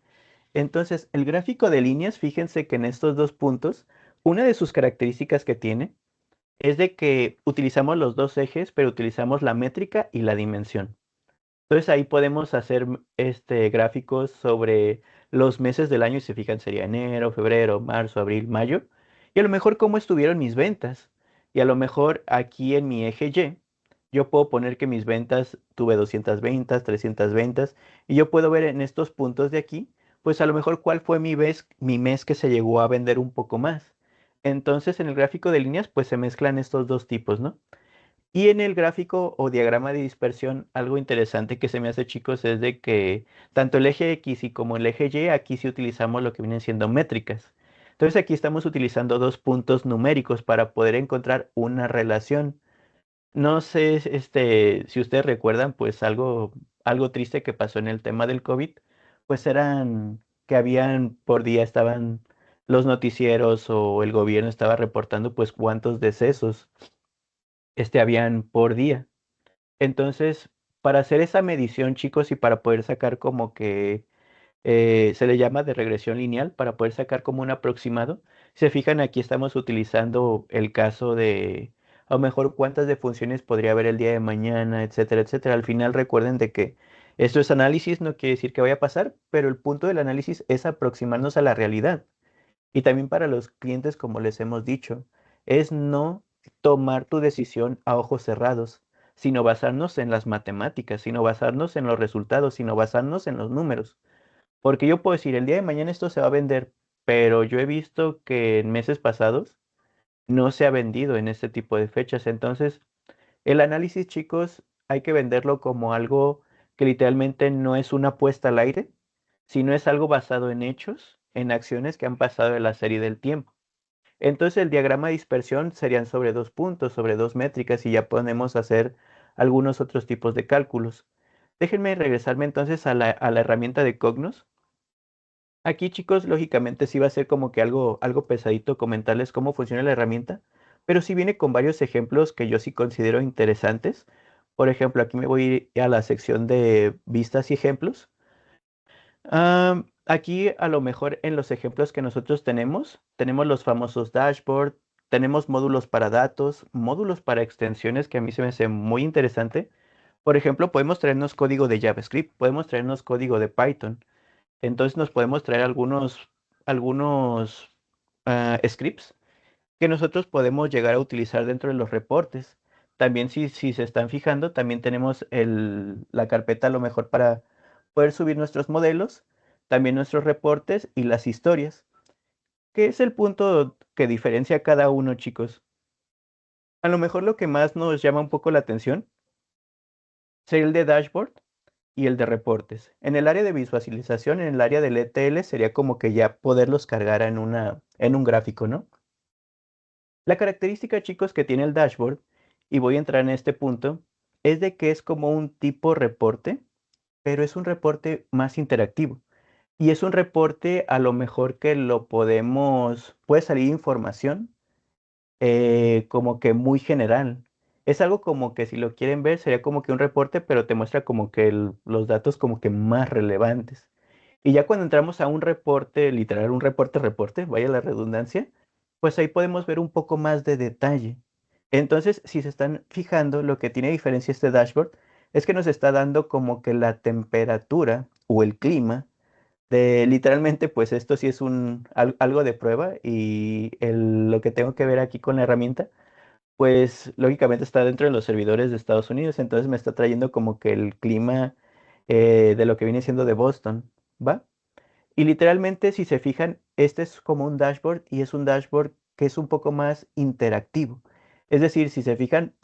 Entonces, el gráfico de líneas, fíjense que en estos dos puntos, una de sus características que tiene es de que utilizamos los dos ejes, pero utilizamos la métrica y la dimensión. Entonces ahí podemos hacer gráficos sobre los meses del año y se fijan sería enero, febrero, marzo, abril, mayo. Y a lo mejor cómo estuvieron mis ventas. Y a lo mejor aquí en mi eje Y, yo puedo poner que mis ventas, tuve 200 ventas, 300 ventas. Y yo puedo ver en estos puntos de aquí, pues a lo mejor cuál fue mi mes que se llegó a vender un poco más. Entonces en el gráfico de líneas, pues se mezclan estos dos tipos, ¿no? Y en el gráfico o diagrama de dispersión, algo interesante que se me hace, chicos, es de que tanto el eje X y como el eje Y, aquí sí utilizamos lo que vienen siendo métricas. Entonces aquí estamos utilizando dos puntos numéricos para poder encontrar una relación. No sé, si ustedes recuerdan, pues algo triste que pasó en el tema del COVID, pues eran que habían por día estaban los noticieros o el gobierno estaba reportando pues cuántos decesos habían por día. Entonces, para hacer esa medición, chicos, y para poder sacar como que se le llama de regresión lineal, para poder sacar como un aproximado, se fijan aquí estamos utilizando el caso de a lo mejor cuántas defunciones podría haber el día de mañana, etcétera, etcétera. Al final recuerden de que esto es análisis, no quiere decir que vaya a pasar, pero el punto del análisis es aproximarnos a la realidad. Y también para los clientes, como les hemos dicho, es no tomar tu decisión a ojos cerrados, sino basarnos en las matemáticas, sino basarnos en los resultados, sino basarnos en los números. Porque yo puedo decir, el día de mañana esto se va a vender, pero yo he visto que en meses pasados no se ha vendido en este tipo de fechas. Entonces, el análisis, chicos, hay que venderlo como algo que literalmente no es una apuesta al aire, sino es algo basado en hechos, en acciones que han pasado en la serie del tiempo. Entonces el diagrama de dispersión serían sobre dos puntos, sobre dos métricas y ya podemos hacer algunos otros tipos de cálculos. Déjenme regresarme entonces a la herramienta de Cognos. Aquí, chicos, lógicamente sí va a ser como que algo pesadito comentarles cómo funciona la herramienta, pero sí viene con varios ejemplos que yo sí considero interesantes. Por ejemplo, aquí me voy a la sección de vistas y ejemplos. Aquí a lo mejor en los ejemplos que nosotros tenemos los famosos dashboard, tenemos módulos para datos, módulos para extensiones que a mí se me hace muy interesante. Por ejemplo, podemos traernos código de JavaScript, podemos traernos código de Python. Entonces nos podemos traer algunos scripts que nosotros podemos llegar a utilizar dentro de los reportes. También si se están fijando, también tenemos la carpeta a lo mejor para poder subir nuestros modelos, también nuestros reportes y las historias. ¿Qué es el punto que diferencia a cada uno, chicos? A lo mejor lo que más nos llama un poco la atención sería el de dashboard y el de reportes. En el área de visualización, en el área del ETL, sería como que ya poderlos cargar en un gráfico, ¿no? La característica, chicos, que tiene el dashboard, y voy a entrar en este punto, es de que es como un tipo reporte, pero es un reporte más interactivo. Y es un reporte a lo mejor que puede salir información como que muy general. Es algo como que si lo quieren ver sería como que un reporte, pero te muestra como que los datos como que más relevantes. Y ya cuando entramos a un reporte, literal, un reporte, vaya la redundancia, pues ahí podemos ver un poco más de detalle. Entonces, si se están fijando, lo que tiene diferencia este dashboard es que nos está dando como que la temperatura o el clima de literalmente, pues esto sí es algo de prueba y lo que tengo que ver aquí con la herramienta, pues lógicamente está dentro de los servidores de Estados Unidos, entonces me está trayendo como que el clima de lo que viene siendo de Boston, ¿va? Y literalmente, si se fijan, este es como un dashboard y es un dashboard que es un poco más interactivo. Es decir, si se fijan,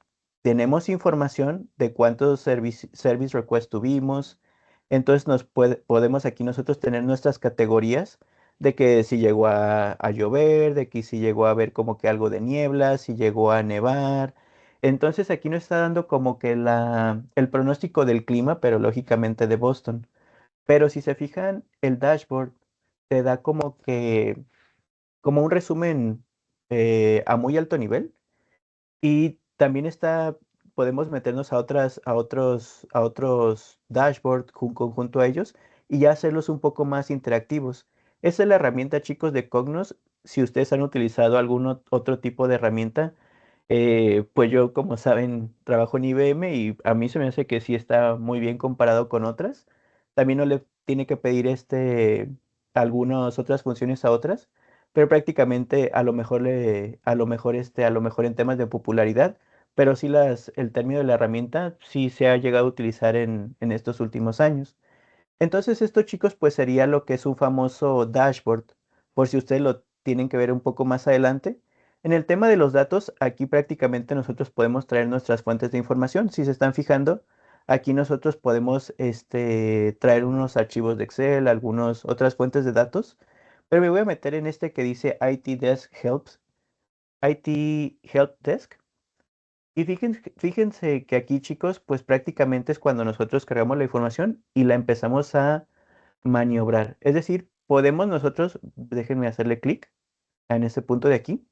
tenemos información de cuántos service requests tuvimos. Entonces podemos aquí nosotros tener nuestras categorías de que si llegó a llover, de que si llegó a haber como que algo de niebla, si llegó a nevar. Entonces aquí nos está dando como que el pronóstico del clima, pero lógicamente de Boston. Pero si se fijan, el dashboard te da como un resumen a muy alto nivel. Y también podemos meternos a otros dashboard conjunto a ellos y ya hacerlos un poco más interactivos. Esa es la herramienta, chicos, de Cognos. Si ustedes han utilizado algún otro tipo de herramienta, pues yo, como saben, trabajo en IBM y a mí se me hace que sí está muy bien comparado con otras. También no le tiene que pedir algunas otras funciones a otras, pero prácticamente a lo mejor en temas de popularidad, pero sí el término de la herramienta sí se ha llegado a utilizar en estos últimos años. Entonces, esto, chicos, pues sería lo que es un famoso dashboard, por si ustedes lo tienen que ver un poco más adelante. En el tema de los datos, aquí prácticamente nosotros podemos traer nuestras fuentes de información. Si se están fijando, aquí nosotros podemos traer unos archivos de Excel, algunas otras fuentes de datos, pero me voy a meter en este que dice IT Desk Helps, IT Help Desk. Y fíjense que aquí, chicos, pues prácticamente es cuando nosotros cargamos la información y la empezamos a maniobrar. Es decir, podemos nosotros, déjenme hacerle clic en este punto de aquí,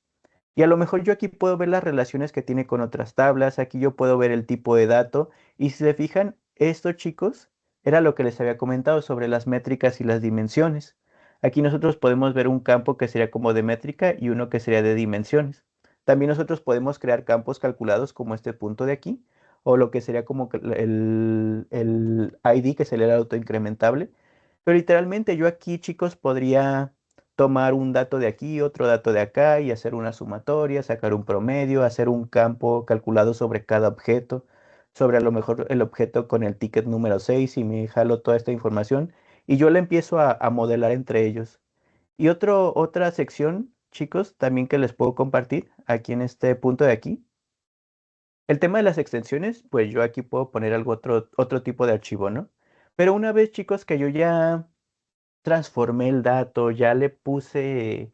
y a lo mejor yo aquí puedo ver las relaciones que tiene con otras tablas, aquí yo puedo ver el tipo de dato, y si se fijan, esto, chicos, era lo que les había comentado sobre las métricas y las dimensiones. Aquí nosotros podemos ver un campo que sería como de métrica y uno que sería de dimensiones. También nosotros podemos crear campos calculados como este punto de aquí, o lo que sería como que el ID, que sería el autoincrementable. Pero literalmente yo aquí, chicos, podría tomar un dato de aquí, otro dato de acá y hacer una sumatoria, sacar un promedio, hacer un campo calculado sobre cada objeto, sobre a lo mejor el objeto con el ticket número 6 y me jalo toda esta información y yo la empiezo a modelar entre ellos. Y otra sección, chicos, también que les puedo compartir aquí en este punto de aquí. El tema de las extensiones, pues yo aquí puedo poner otro tipo de archivo, ¿no? Pero una vez, chicos, que yo ya transformé el dato, ya le puse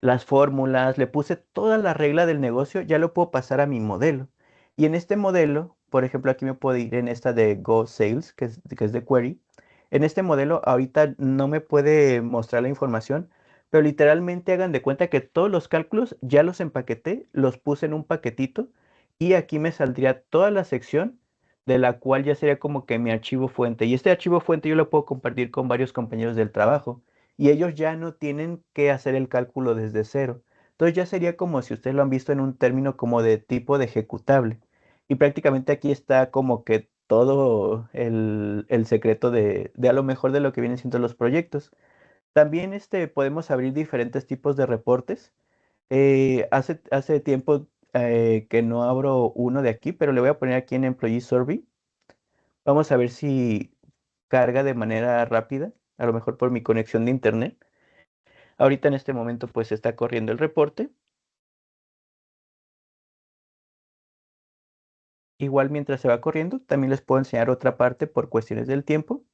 las fórmulas, le puse toda la regla del negocio, ya lo puedo pasar a mi modelo. Y en este modelo, por ejemplo, aquí me puedo ir en esta de Go Sales, que es de Query. En este modelo ahorita no me puede mostrar la información, pero literalmente hagan de cuenta que todos los cálculos ya los empaqueté, los puse en un paquetito y aquí me saldría toda la sección de la cual ya sería como que mi archivo fuente. Y este archivo fuente yo lo puedo compartir con varios compañeros del trabajo y ellos ya no tienen que hacer el cálculo desde cero. Entonces ya sería como si ustedes lo han visto en un término como de tipo de ejecutable. Y prácticamente aquí está como que todo el secreto de a lo mejor de lo que vienen siendo los proyectos. También podemos abrir diferentes tipos de reportes. Hace tiempo que no abro uno de aquí, pero le voy a poner aquí en Employee Survey. Vamos a ver si carga de manera rápida, a lo mejor por mi conexión de internet. Ahorita en este momento pues está corriendo el reporte. Igual mientras se va corriendo, también les puedo enseñar otra parte por cuestiones del tiempo.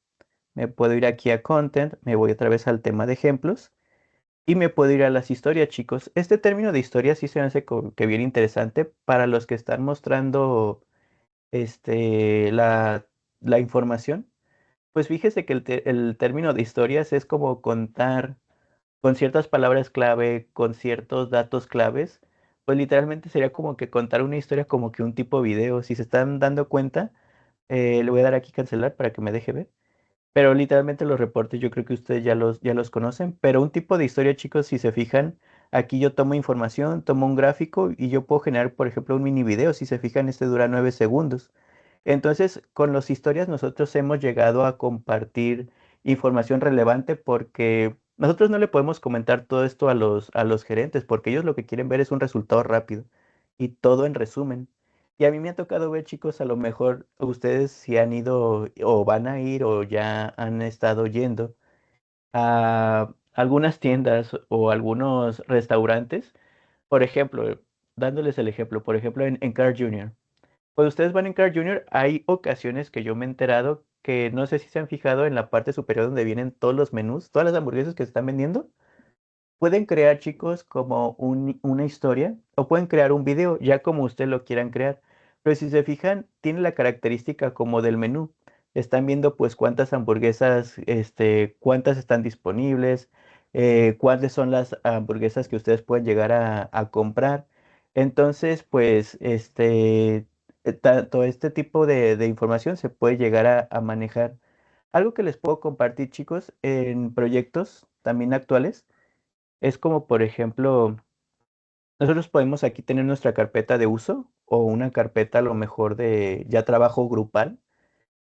Me puedo ir aquí a Content, me voy otra vez al tema de ejemplos y me puedo ir a las historias, chicos. Este término de historia sí se me hace que bien interesante para los que están mostrando la información. Pues fíjese que el término de historias es como contar con ciertas palabras clave, con ciertos datos claves, pues literalmente sería como que contar una historia como que un tipo video. Si se están dando cuenta, le voy a dar aquí cancelar para que me deje ver. Pero literalmente los reportes yo creo que ustedes ya los conocen. Pero un tipo de historia, chicos, si se fijan, aquí yo tomo información, tomo un gráfico y yo puedo generar, por ejemplo, un mini video. Si se fijan, este dura 9 segundos. Entonces, con las historias nosotros hemos llegado a compartir información relevante porque nosotros no le podemos comentar todo esto a los gerentes porque ellos lo que quieren ver es un resultado rápido y todo en resumen. Y a mí me ha tocado ver, chicos, a lo mejor ustedes si han ido o van a ir o ya han estado yendo a algunas tiendas o algunos restaurantes, por ejemplo, dándoles el ejemplo, por ejemplo, en Carl Jr. Cuando ustedes van en Carl Jr., hay ocasiones que yo me he enterado que no sé si se han fijado en la parte superior donde vienen todos los menús, todas las hamburguesas que se están vendiendo. Pueden crear, chicos, como una historia o pueden crear un video, ya como ustedes lo quieran crear. Pero si se fijan, tiene la característica como del menú. Están viendo pues cuántas hamburguesas, cuántas están disponibles, cuáles son las hamburguesas que ustedes pueden llegar a comprar. Entonces, pues, todo este tipo de información se puede llegar a manejar. Algo que les puedo compartir, chicos, en proyectos también actuales es como, por ejemplo, nosotros podemos aquí tener nuestra carpeta de uso o una carpeta a lo mejor de ya trabajo grupal.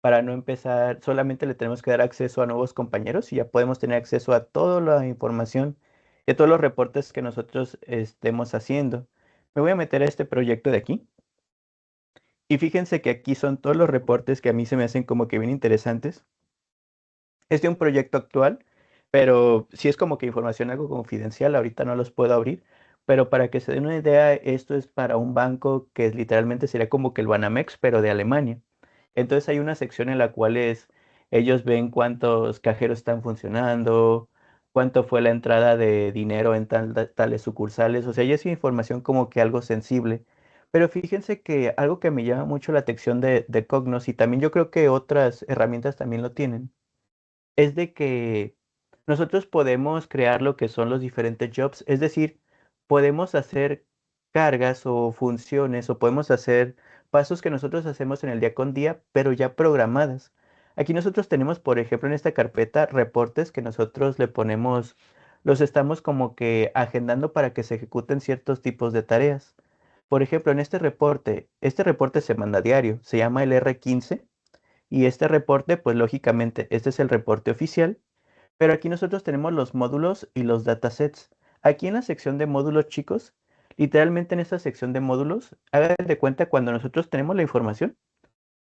Para no empezar, solamente le tenemos que dar acceso a nuevos compañeros y ya podemos tener acceso a toda la información y a todos los reportes que nosotros estemos haciendo. Me voy a meter a este proyecto de aquí y fíjense que aquí son todos los reportes que a mí se me hacen como que bien interesantes. Es de un proyecto actual, pero sí es como que información algo confidencial, ahorita no los puedo abrir, pero para que se den una idea, esto es para un banco que literalmente sería como que el Banamex, pero de Alemania. Entonces hay una sección en la cual ellos ven cuántos cajeros están funcionando, cuánto fue la entrada de dinero en tales sucursales, o sea, ya es información como que algo sensible. Pero fíjense que algo que me llama mucho la atención de Cognos, y también yo creo que otras herramientas también lo tienen, es de que nosotros podemos crear lo que son los diferentes jobs, es decir, podemos hacer cargas o funciones o podemos hacer pasos que nosotros hacemos en el día con día, pero ya programadas. Aquí nosotros tenemos, por ejemplo, en esta carpeta, reportes que nosotros le ponemos, los estamos como que agendando para que se ejecuten ciertos tipos de tareas. Por ejemplo, en este reporte se manda a diario, se llama el R15 y este reporte, pues lógicamente, este es el reporte oficial, pero aquí nosotros tenemos los módulos y los datasets. Aquí en la sección de módulos, chicos, literalmente en esta sección de módulos, hagan de cuenta cuando nosotros tenemos la información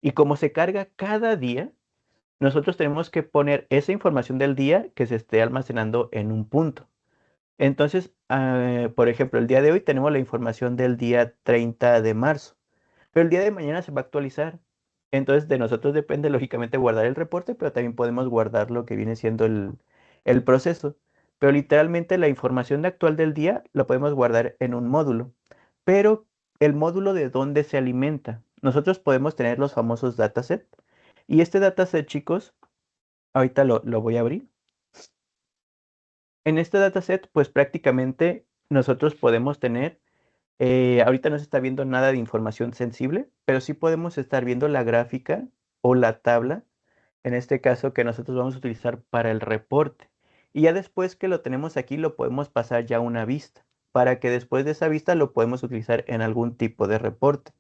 y como se carga cada día, nosotros tenemos que poner esa información del día que se esté almacenando en un punto. Entonces, por ejemplo, el día de hoy tenemos la información del día 30 de marzo. Pero el día de mañana se va a actualizar. Entonces de nosotros depende lógicamente guardar el reporte, pero también podemos guardar lo que viene siendo el proceso. Pero literalmente la información actual del día la podemos guardar en un módulo. Pero el módulo de dónde se alimenta. Nosotros podemos tener los famosos dataset. Y este dataset, chicos, ahorita lo voy a abrir. En este dataset, pues prácticamente nosotros podemos tener ahorita no se está viendo nada de información sensible, pero sí podemos estar viendo la gráfica o la tabla, en este caso que nosotros vamos a utilizar para el reporte. Y ya después que lo tenemos aquí, lo podemos pasar ya a una vista, para que después de esa vista lo podemos utilizar en algún tipo de reporte.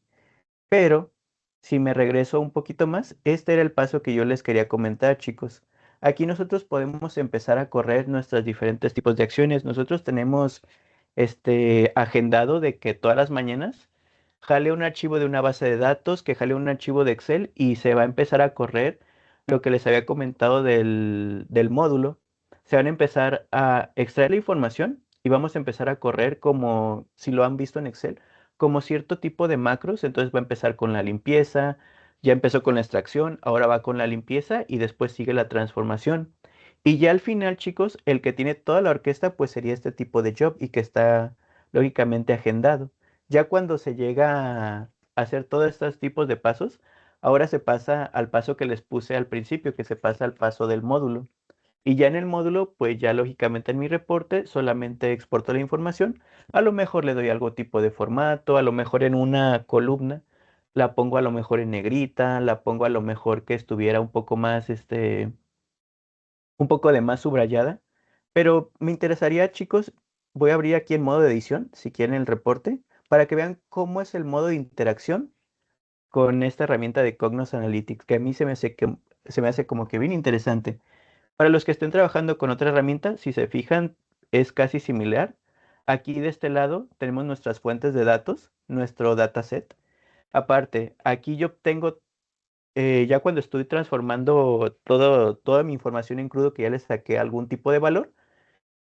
Pero si me regreso un poquito más, este era el paso que yo les quería comentar, chicos. Aquí nosotros podemos empezar a correr nuestros diferentes tipos de acciones. Nosotros tenemos agendado de que todas las mañanas jale un archivo de una base de datos, que jale un archivo de Excel y se va a empezar a correr lo que les había comentado del módulo. Se van a empezar a extraer la información y vamos a empezar a correr como si lo han visto en Excel como cierto tipo de macros, entonces va a empezar con la limpieza, ya empezó con la extracción, ahora va con la limpieza y después sigue la transformación. Y ya al final, chicos, el que tiene toda la orquesta, pues sería este tipo de job y que está lógicamente agendado. Ya cuando se llega a hacer todos estos tipos de pasos, ahora se pasa al paso que les puse al principio, que se pasa al paso del módulo. Y ya en el módulo, pues ya lógicamente en mi reporte solamente exporto la información. A lo mejor le doy algo tipo de formato, a lo mejor en una columna la pongo a lo mejor en negrita, la pongo a lo mejor que estuviera un poco más, un poco de más subrayada. Pero me interesaría, chicos, voy a abrir aquí en modo de edición, si quieren el reporte, para que vean cómo es el modo de interacción con esta herramienta de Cognos Analytics, que a mí se me hace como que bien interesante. Para los que estén trabajando con otra herramienta, si se fijan, es casi similar. Aquí de este lado tenemos nuestras fuentes de datos, nuestro dataset. Aparte, aquí yo tengo, ya cuando estoy transformando toda mi información en crudo que ya le saqué algún tipo de valor,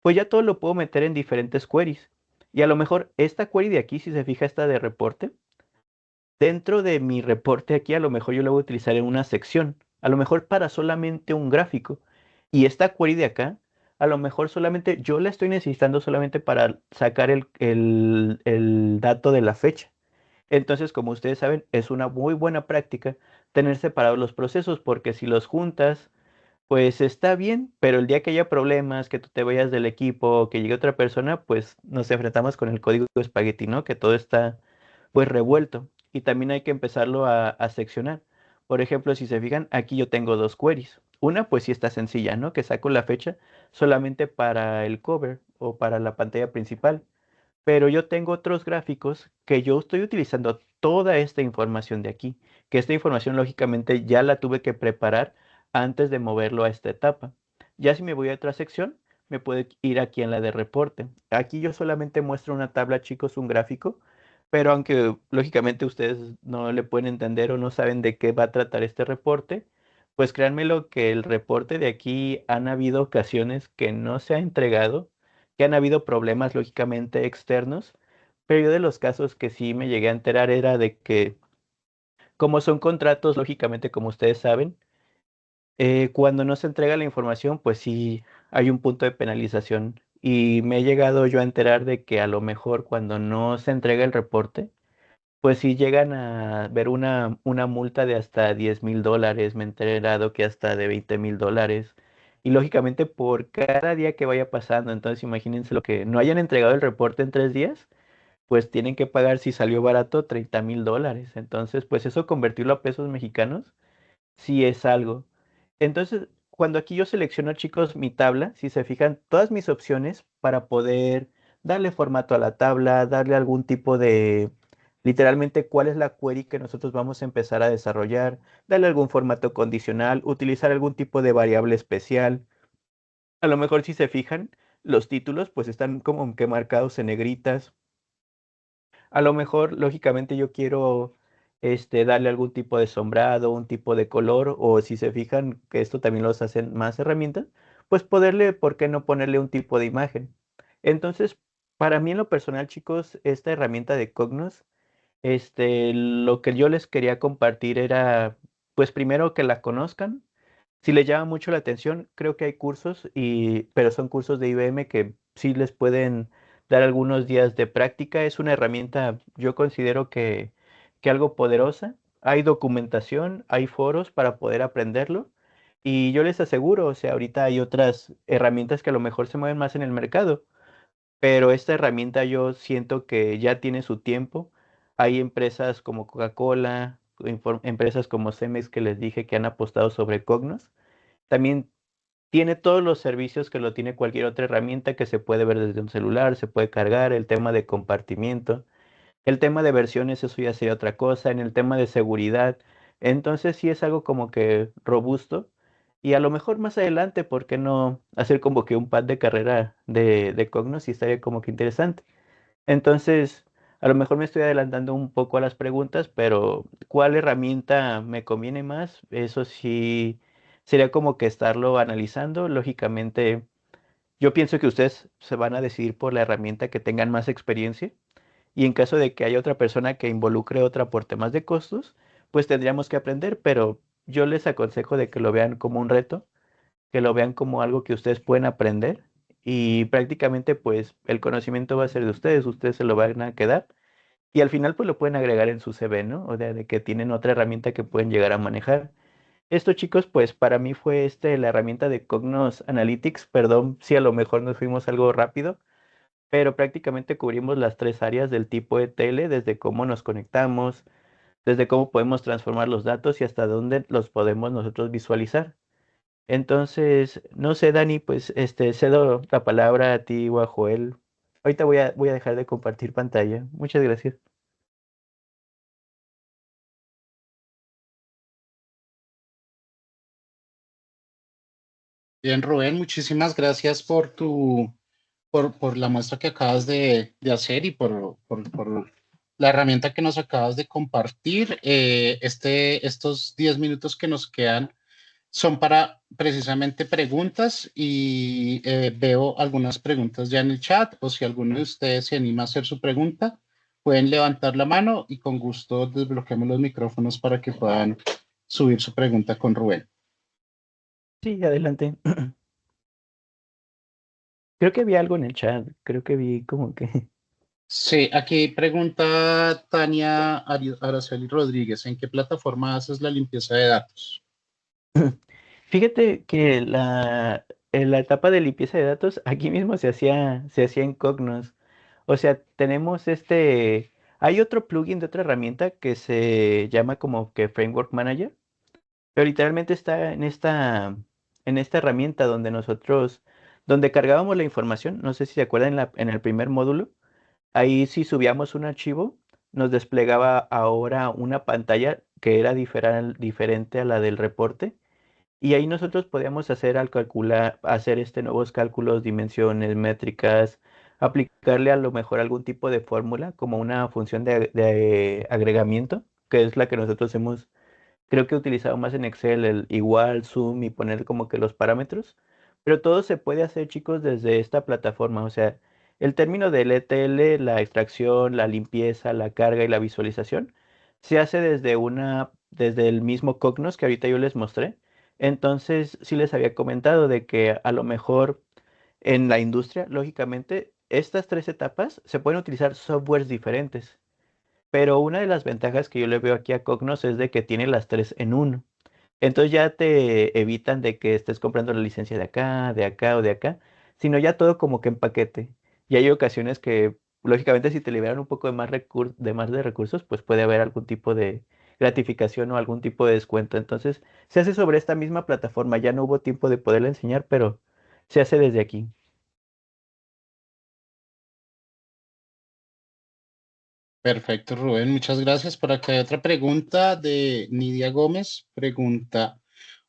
pues ya todo lo puedo meter en diferentes queries. Y a lo mejor esta query de aquí, si se fija esta de reporte, dentro de mi reporte aquí, a lo mejor yo lo voy a utilizar en una sección, a lo mejor para solamente un gráfico. Y esta query de acá, a lo mejor solamente yo la estoy necesitando solamente para sacar el dato de la fecha. Entonces, como ustedes saben, es una muy buena práctica tener separados los procesos, porque si los juntas, pues está bien, pero el día que haya problemas, que tú te vayas del equipo, que llegue otra persona, pues nos enfrentamos con el código espagueti, ¿no? Que todo está pues revuelto. Y también hay que empezarlo a seccionar. Por ejemplo, si se fijan, aquí yo tengo dos queries. Una, pues sí está sencilla, ¿no? Que saco la fecha solamente para el cover o para la pantalla principal. Pero yo tengo otros gráficos que yo estoy utilizando toda esta información de aquí, que esta información lógicamente ya la tuve que preparar antes de moverlo a esta etapa. Ya si me voy a otra sección, me puedo ir aquí en la de reporte. Aquí yo solamente muestro una tabla, chicos, un gráfico, pero aunque lógicamente ustedes no le pueden entender o no saben de qué va a tratar este reporte, pues créanmelo que el reporte de aquí han habido ocasiones que no se ha entregado, que han habido problemas lógicamente externos, pero yo de los casos que sí me llegué a enterar era de que como son contratos, lógicamente como ustedes saben, cuando no se entrega la información, pues sí hay un punto de penalización. Y me he llegado yo a enterar de que a lo mejor cuando no se entrega el reporte, pues sí llegan a ver una multa de hasta $10,000, me he enterado que hasta de $20,000. Y lógicamente por cada día que vaya pasando, entonces imagínense lo que no hayan entregado el reporte en 3 días, pues tienen que pagar si salió barato $30,000. Entonces, pues eso convertirlo a pesos mexicanos, sí es algo. Entonces, cuando aquí yo selecciono, chicos, mi tabla, si se fijan, todas mis opciones para poder darle formato a la tabla, darle algún tipo de, literalmente, cuál es la query que nosotros vamos a empezar a desarrollar, darle algún formato condicional, utilizar algún tipo de variable especial. A lo mejor si se fijan, los títulos pues están como que marcados en negritas. A lo mejor, lógicamente, yo quiero darle algún tipo de sombrado, un tipo de color, o si se fijan que esto también los hacen más herramientas, pues poderle, ¿por qué no ponerle un tipo de imagen? Entonces, para mí en lo personal, chicos, esta herramienta de Cognos, lo que yo les quería compartir era, pues primero que la conozcan. Si les llama mucho la atención, creo que hay cursos, pero son cursos de IBM que sí les pueden dar algunos días de práctica. Es una herramienta, yo considero que algo poderosa. Hay documentación, hay foros para poder aprenderlo. Y yo les aseguro, o sea, ahorita hay otras herramientas que a lo mejor se mueven más en el mercado, pero esta herramienta yo siento que ya tiene su tiempo. Hay empresas como Coca-Cola, empresas como Cemex que les dije que han apostado sobre Cognos. También tiene todos los servicios que lo tiene cualquier otra herramienta, que se puede ver desde un celular, se puede cargar, el tema de compartimiento, el tema de versiones, eso ya sería otra cosa, en el tema de seguridad. Entonces sí es algo como que robusto, y a lo mejor más adelante, ¿por qué no hacer como que un pad de carrera de Cognos? Y estaría como que interesante. Entonces, a lo mejor me estoy adelantando un poco a las preguntas, pero ¿cuál herramienta me conviene más? Eso sí sería como que estarlo analizando. Lógicamente, yo pienso que ustedes se van a decidir por la herramienta que tengan más experiencia, y en caso de que haya otra persona que involucre otra por temas de costos, pues tendríamos que aprender, pero yo les aconsejo de que lo vean como un reto, que lo vean como algo que ustedes pueden aprender, y prácticamente pues el conocimiento va a ser de ustedes se lo van a quedar, y al final pues lo pueden agregar en su CV, ¿no? O sea, de que tienen otra herramienta que pueden llegar a manejar. Esto, chicos, pues para mí fue la herramienta de Cognos Analytics. Perdón si a lo mejor nos fuimos algo rápido, pero prácticamente cubrimos las tres áreas del tipo ETL, desde cómo nos conectamos, desde cómo podemos transformar los datos y hasta dónde los podemos nosotros visualizar. Entonces, no sé, Dani, pues cedo la palabra a ti o a Joel. Ahorita voy a dejar de compartir pantalla. Muchas gracias. Bien, Rubén, muchísimas gracias por la muestra que acabas de hacer y por la herramienta que nos acabas de compartir. Estos 10 minutos que nos quedan son para precisamente preguntas y veo algunas preguntas ya en el chat, o si alguno de ustedes se anima a hacer su pregunta, pueden levantar la mano y con gusto desbloqueamos los micrófonos para que puedan subir su pregunta con Rubén. Sí, adelante. Creo que había algo en el chat, creo que vi como que... Sí, aquí pregunta Tania Araceli Rodríguez, ¿en qué plataforma haces la limpieza de datos? Fíjate que en la etapa de limpieza de datos aquí mismo se hacía en Cognos. O sea, tenemos hay otro plugin de otra herramienta que se llama como que Framework Manager, pero literalmente está en esta herramienta donde cargábamos la información. No sé si se acuerdan en el primer módulo. Ahí si subíamos un archivo, nos desplegaba ahora una pantalla que era diferente a la del reporte. Y ahí nosotros podíamos hacer al calcular, hacer nuevos cálculos, dimensiones, métricas, aplicarle a lo mejor algún tipo de fórmula, como una función de agregamiento, que es la que nosotros hemos, creo que he utilizado más en Excel, el igual, sum y poner como que los parámetros. Pero todo se puede hacer, chicos, desde esta plataforma. O sea, el término del ETL, la extracción, la limpieza, la carga y la visualización, se hace desde el mismo Cognos que ahorita yo les mostré. Entonces, sí les había comentado de que a lo mejor en la industria, lógicamente, estas tres etapas se pueden utilizar softwares diferentes. Pero una de las ventajas que yo le veo aquí a Cognos es de que tiene las tres en uno. Entonces ya te evitan de que estés comprando la licencia de acá o de acá, sino ya todo como que en paquete. Y hay ocasiones que, lógicamente, si te liberan un poco de más de recursos, pues puede haber algún tipo de gratificación o algún tipo de descuento. Entonces, se hace sobre esta misma plataforma. Ya no hubo tiempo de poderla enseñar, pero se hace desde aquí. Perfecto, Rubén, muchas gracias. Por acá hay otra pregunta de Nidia Gómez. Pregunta,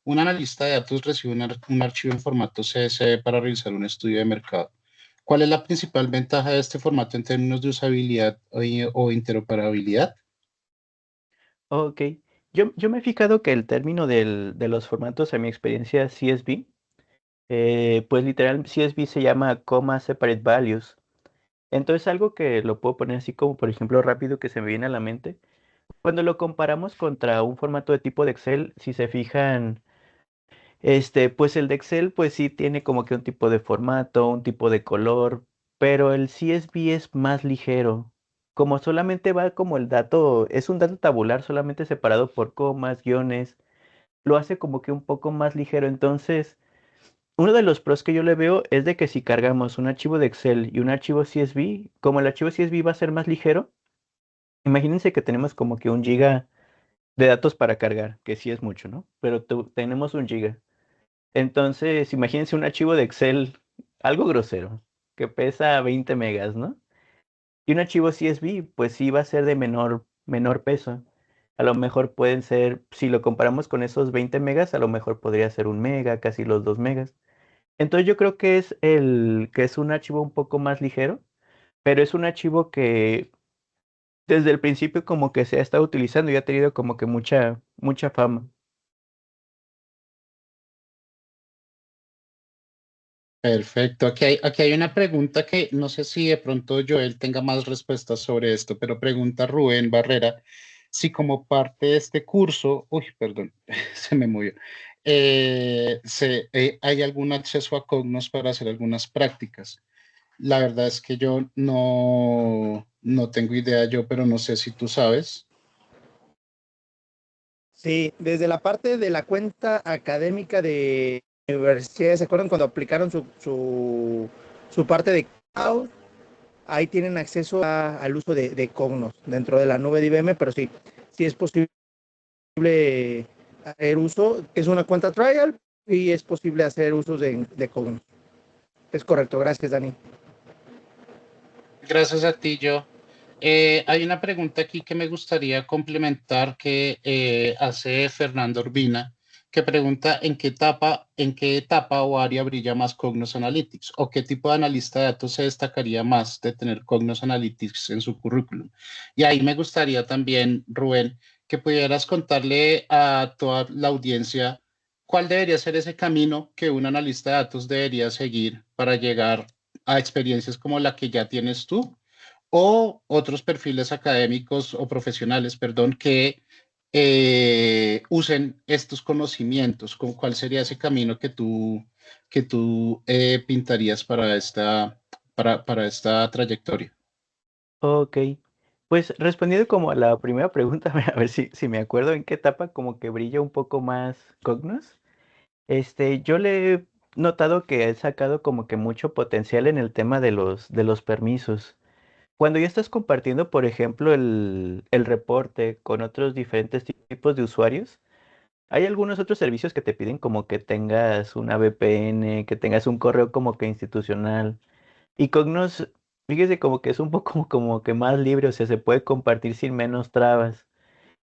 un analista de datos recibe un archivo en formato CSV para realizar un estudio de mercado. ¿Cuál es la principal ventaja de este formato en términos de usabilidad o interoperabilidad? Ok. Yo me he fijado que el término de los formatos, en mi experiencia CSV, pues literal CSV se llama Comma Separate Values. Entonces algo que lo puedo poner así como por ejemplo rápido que se me viene a la mente. Cuando lo comparamos contra un formato de tipo de Excel, si se fijan, pues el de Excel pues sí tiene como que un tipo de formato, un tipo de color, pero el CSV es más ligero. Como solamente va como el dato, es un dato tabular solamente separado por comas, guiones, lo hace como que un poco más ligero. Entonces, uno de los pros que yo le veo es de que si cargamos un archivo de Excel y un archivo CSV, como el archivo CSV va a ser más ligero, imagínense que tenemos como que 1 GB de datos para cargar, que sí es mucho, ¿no? Pero tenemos 1 GB. Entonces, imagínense un archivo de Excel, algo grosero, que pesa 20 megas, ¿no? Y un archivo CSV, pues sí va a ser de menor peso. A lo mejor pueden ser, si lo comparamos con esos 20 megas, a lo mejor podría ser 1 mega, casi los 2 megas. Entonces yo creo que que es un archivo un poco más ligero, pero es un archivo que desde el principio como que se ha estado utilizando y ha tenido como que mucha fama. Perfecto. Aquí hay una pregunta que no sé si de pronto Joel tenga más respuestas sobre esto, pero pregunta Rubén Barrera si como parte de este curso, uy, perdón, se me movió, hay algún acceso a Cognos para hacer algunas prácticas. La verdad es que yo no tengo idea yo, pero no sé si tú sabes. Sí, desde la parte de la cuenta académica de universidades, ¿se acuerdan cuando aplicaron su parte de cloud? Ahí tienen acceso al uso de Cognos dentro de la nube de IBM, pero sí, sí es posible hacer uso. Es una cuenta trial y es posible hacer usos de Cognos. Es correcto, gracias, Dani. Gracias a ti, yo. Hay una pregunta aquí que me gustaría complementar que hace Fernando Urbina, que pregunta en qué etapa o área brilla más Cognos Analytics o qué tipo de analista de datos se destacaría más de tener Cognos Analytics en su currículum. Y ahí me gustaría también, Rubén, que pudieras contarle a toda la audiencia cuál debería ser ese camino que un analista de datos debería seguir para llegar a experiencias como la que ya tienes tú o otros perfiles académicos o profesionales, perdón, que usen estos conocimientos. ¿Cuál sería ese camino que tú pintarías para esta trayectoria? Ok, pues respondiendo como a la primera pregunta, a ver si me acuerdo en qué etapa como que brilla un poco más Cognos. Yo le he notado que he sacado como que mucho potencial en el tema de los permisos. Cuando ya estás compartiendo, por ejemplo, el reporte con otros diferentes tipos de usuarios, hay algunos otros servicios que te piden como que tengas una VPN, que tengas un correo como que institucional. Y Cognos, fíjese como que es un poco como que más libre, o sea, se puede compartir sin menos trabas.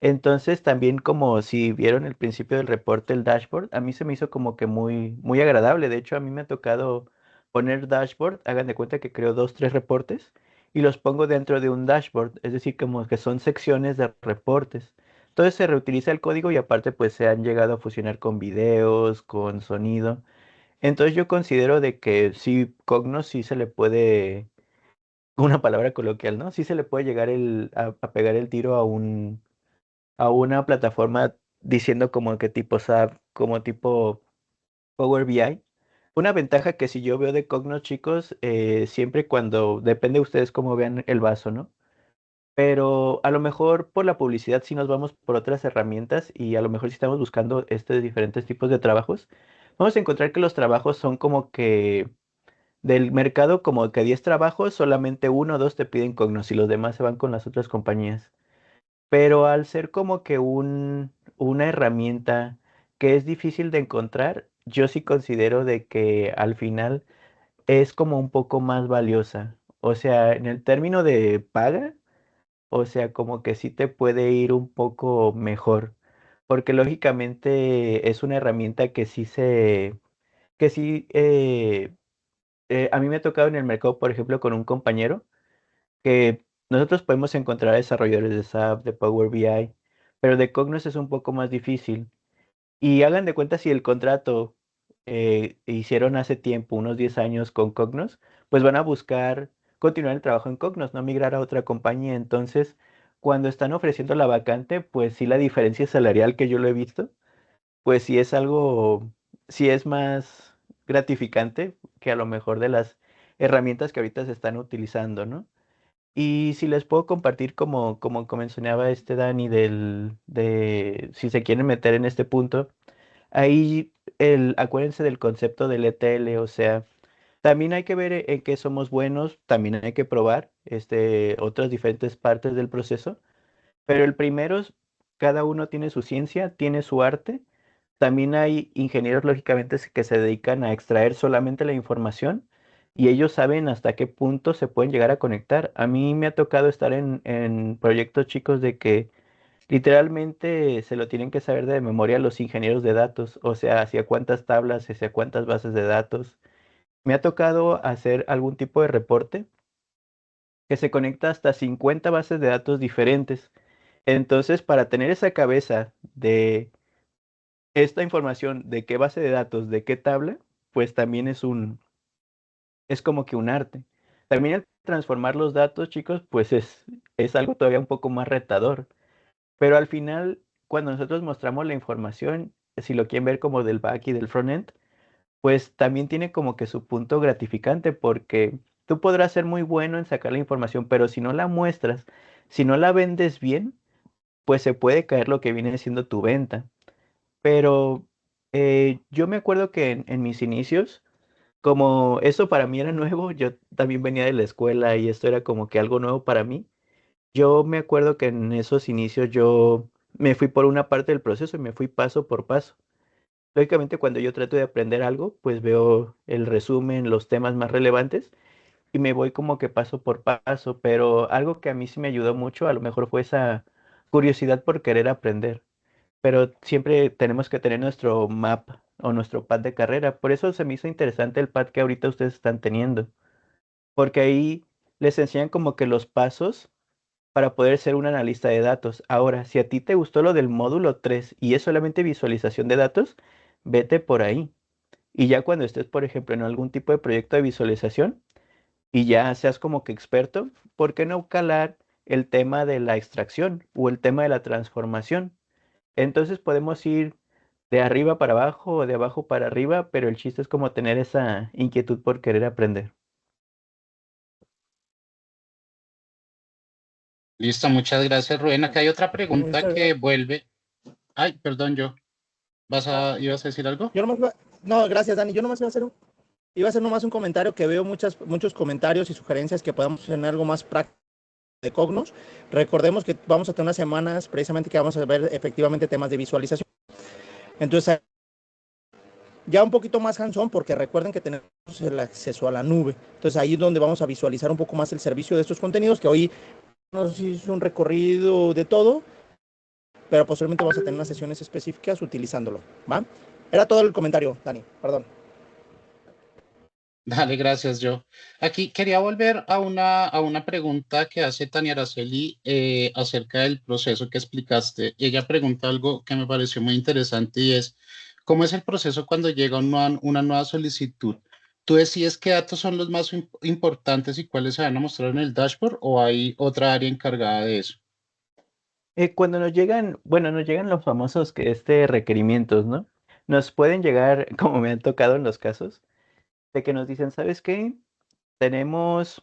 Entonces también como si vieron el principio del reporte, el dashboard, a mí se me hizo como que muy, muy agradable. De hecho, a mí me ha tocado poner dashboard, hagan de cuenta que creo dos, tres reportes y los pongo dentro de un dashboard, es decir, como que son secciones de reportes. Entonces se reutiliza el código y aparte pues se han llegado a fusionar con videos, con sonido. Entonces yo considero de que sí, Cognos sí se le puede, una palabra coloquial, ¿no? Sí se le puede llegar a pegar el tiro a una plataforma diciendo como que tipo SAP, como tipo Power BI. Una ventaja que si yo veo de Cognos, chicos, siempre cuando, depende de ustedes cómo vean el vaso, ¿no? Pero a lo mejor por la publicidad sí nos vamos por otras herramientas y a lo mejor si estamos buscando diferentes tipos de trabajos, vamos a encontrar que los trabajos son como que del mercado, como que 10 trabajos, solamente uno o dos te piden Cognos y los demás se van con las otras compañías. Pero al ser como que una herramienta que es difícil de encontrar, yo sí considero de que al final es como un poco más valiosa. O sea, en el término de paga, o sea, como que sí te puede ir un poco mejor. Porque lógicamente es una herramienta que sí, a mí me ha tocado en el mercado, por ejemplo, con un compañero que nosotros podemos encontrar desarrolladores de SAP, de Power BI, pero de Cognos es un poco más difícil. Y hagan de cuenta si el contrato hicieron hace tiempo, unos 10 años con Cognos, pues van a buscar continuar el trabajo en Cognos, no migrar a otra compañía. Entonces, cuando están ofreciendo la vacante, pues sí la diferencia salarial que yo lo he visto, pues sí es algo, sí es más gratificante que a lo mejor de las herramientas que ahorita se están utilizando, ¿no? Y si les puedo compartir como mencionaba Dani de si se quieren meter en este punto, ahí acuérdense del concepto del ETL, o sea, también hay que ver en qué somos buenos, también hay que probar otras diferentes partes del proceso, pero el primero es, cada uno tiene su ciencia, tiene su arte. También hay ingenieros, lógicamente, que se dedican a extraer solamente la información y ellos saben hasta qué punto se pueden llegar a conectar. A mí me ha tocado estar en proyectos chicos de que literalmente se lo tienen que saber de memoria los ingenieros de datos, o sea, hacia cuántas tablas, hacia cuántas bases de datos. Me ha tocado hacer algún tipo de reporte que se conecta hasta 50 bases de datos diferentes. Entonces, para tener esa cabeza de esta información de qué base de datos, de qué tabla, pues también es como que un arte. También el transformar los datos, chicos, pues es algo todavía un poco más retador. Pero al final, cuando nosotros mostramos la información, si lo quieren ver como del back y del frontend, pues también tiene como que su punto gratificante porque tú podrás ser muy bueno en sacar la información, pero si no la muestras, si no la vendes bien, pues se puede caer lo que viene siendo tu venta. Pero yo me acuerdo que en mis inicios, como eso para mí era nuevo, yo también venía de la escuela y esto era como que algo nuevo para mí. Yo me acuerdo que en esos inicios yo me fui por una parte del proceso y me fui paso por paso. Lógicamente, cuando yo trato de aprender algo, pues veo el resumen, los temas más relevantes y me voy como que paso por paso, pero algo que a mí sí me ayudó mucho, a lo mejor fue esa curiosidad por querer aprender, pero siempre tenemos que tener nuestro map o nuestro pad de carrera. Por eso se me hizo interesante el pad que ahorita ustedes están teniendo, porque ahí les enseñan como que los pasos para poder ser un analista de datos. Ahora, si a ti te gustó lo del módulo 3 y es solamente visualización de datos, vete por ahí. Y ya cuando estés, por ejemplo, en algún tipo de proyecto de visualización y ya seas como que experto, ¿por qué no calar el tema de la extracción o el tema de la transformación? Entonces podemos ir de arriba para abajo o de abajo para arriba, pero el chiste es como tener esa inquietud por querer aprender. Listo, muchas gracias, Rubén. Acá hay otra pregunta Muchas que gracias. vuelve. Ay, perdón, yo. ¿Ibas a decir algo? Yo nomás no, gracias, Dani. Yo nomás iba a hacer nomás un comentario que veo muchos comentarios y sugerencias que podamos tener algo más práctico de Cognos. Recordemos que vamos a tener unas semanas precisamente que vamos a ver efectivamente temas de visualización. Entonces, ya un poquito más hands-on, porque recuerden que tenemos el acceso a la nube. Entonces, ahí es donde vamos a visualizar un poco más el servicio de estos contenidos, que hoy nos hizo un recorrido de todo, pero posteriormente vamos a tener unas sesiones específicas utilizándolo, ¿va? Era todo el comentario, Dani, perdón. Dale, gracias, yo. Aquí quería volver a una pregunta que hace Tania Araceli acerca del proceso que explicaste. Y ella pregunta algo que me pareció muy interesante y es, ¿cómo es el proceso cuando llega una nueva solicitud? ¿Tú decides qué datos son los más importantes y cuáles se van a mostrar en el dashboard o hay otra área encargada de eso? Cuando nos llegan, bueno, nos llegan los famosos requerimientos, ¿no? Nos pueden llegar, como me han tocado en los casos, de que nos dicen, ¿sabes qué? Tenemos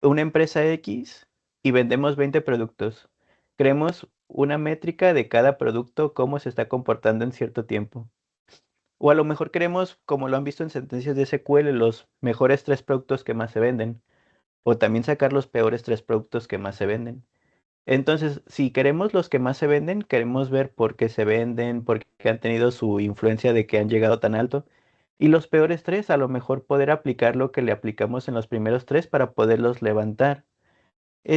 una empresa X y vendemos 20 productos. Creemos una métrica de cada producto, cómo se está comportando en cierto tiempo. O a lo mejor queremos, como lo han visto en sentencias de SQL, los mejores 3 productos que más se venden. O también sacar los peores 3 productos que más se venden. Entonces, si queremos los que más se venden, queremos ver por qué se venden, por qué han tenido su influencia de que han llegado tan alto. Y los peores 3, a lo mejor poder aplicar lo que le aplicamos en los primeros 3 para poderlos levantar.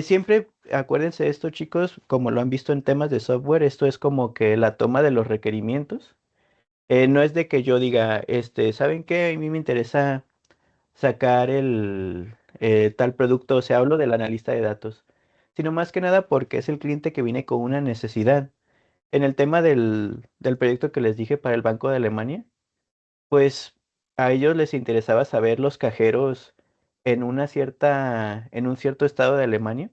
Siempre acuérdense de esto, chicos, como lo han visto en temas de software, esto es como que la toma de los requerimientos. No es de que yo diga, ¿saben qué? A mí me interesa sacar el tal producto, o sea, hablo del analista de datos, sino más que nada porque es el cliente que viene con una necesidad. En el tema del proyecto que les dije para el Banco de Alemania, pues a ellos les interesaba saber los cajeros en un cierto estado de Alemania,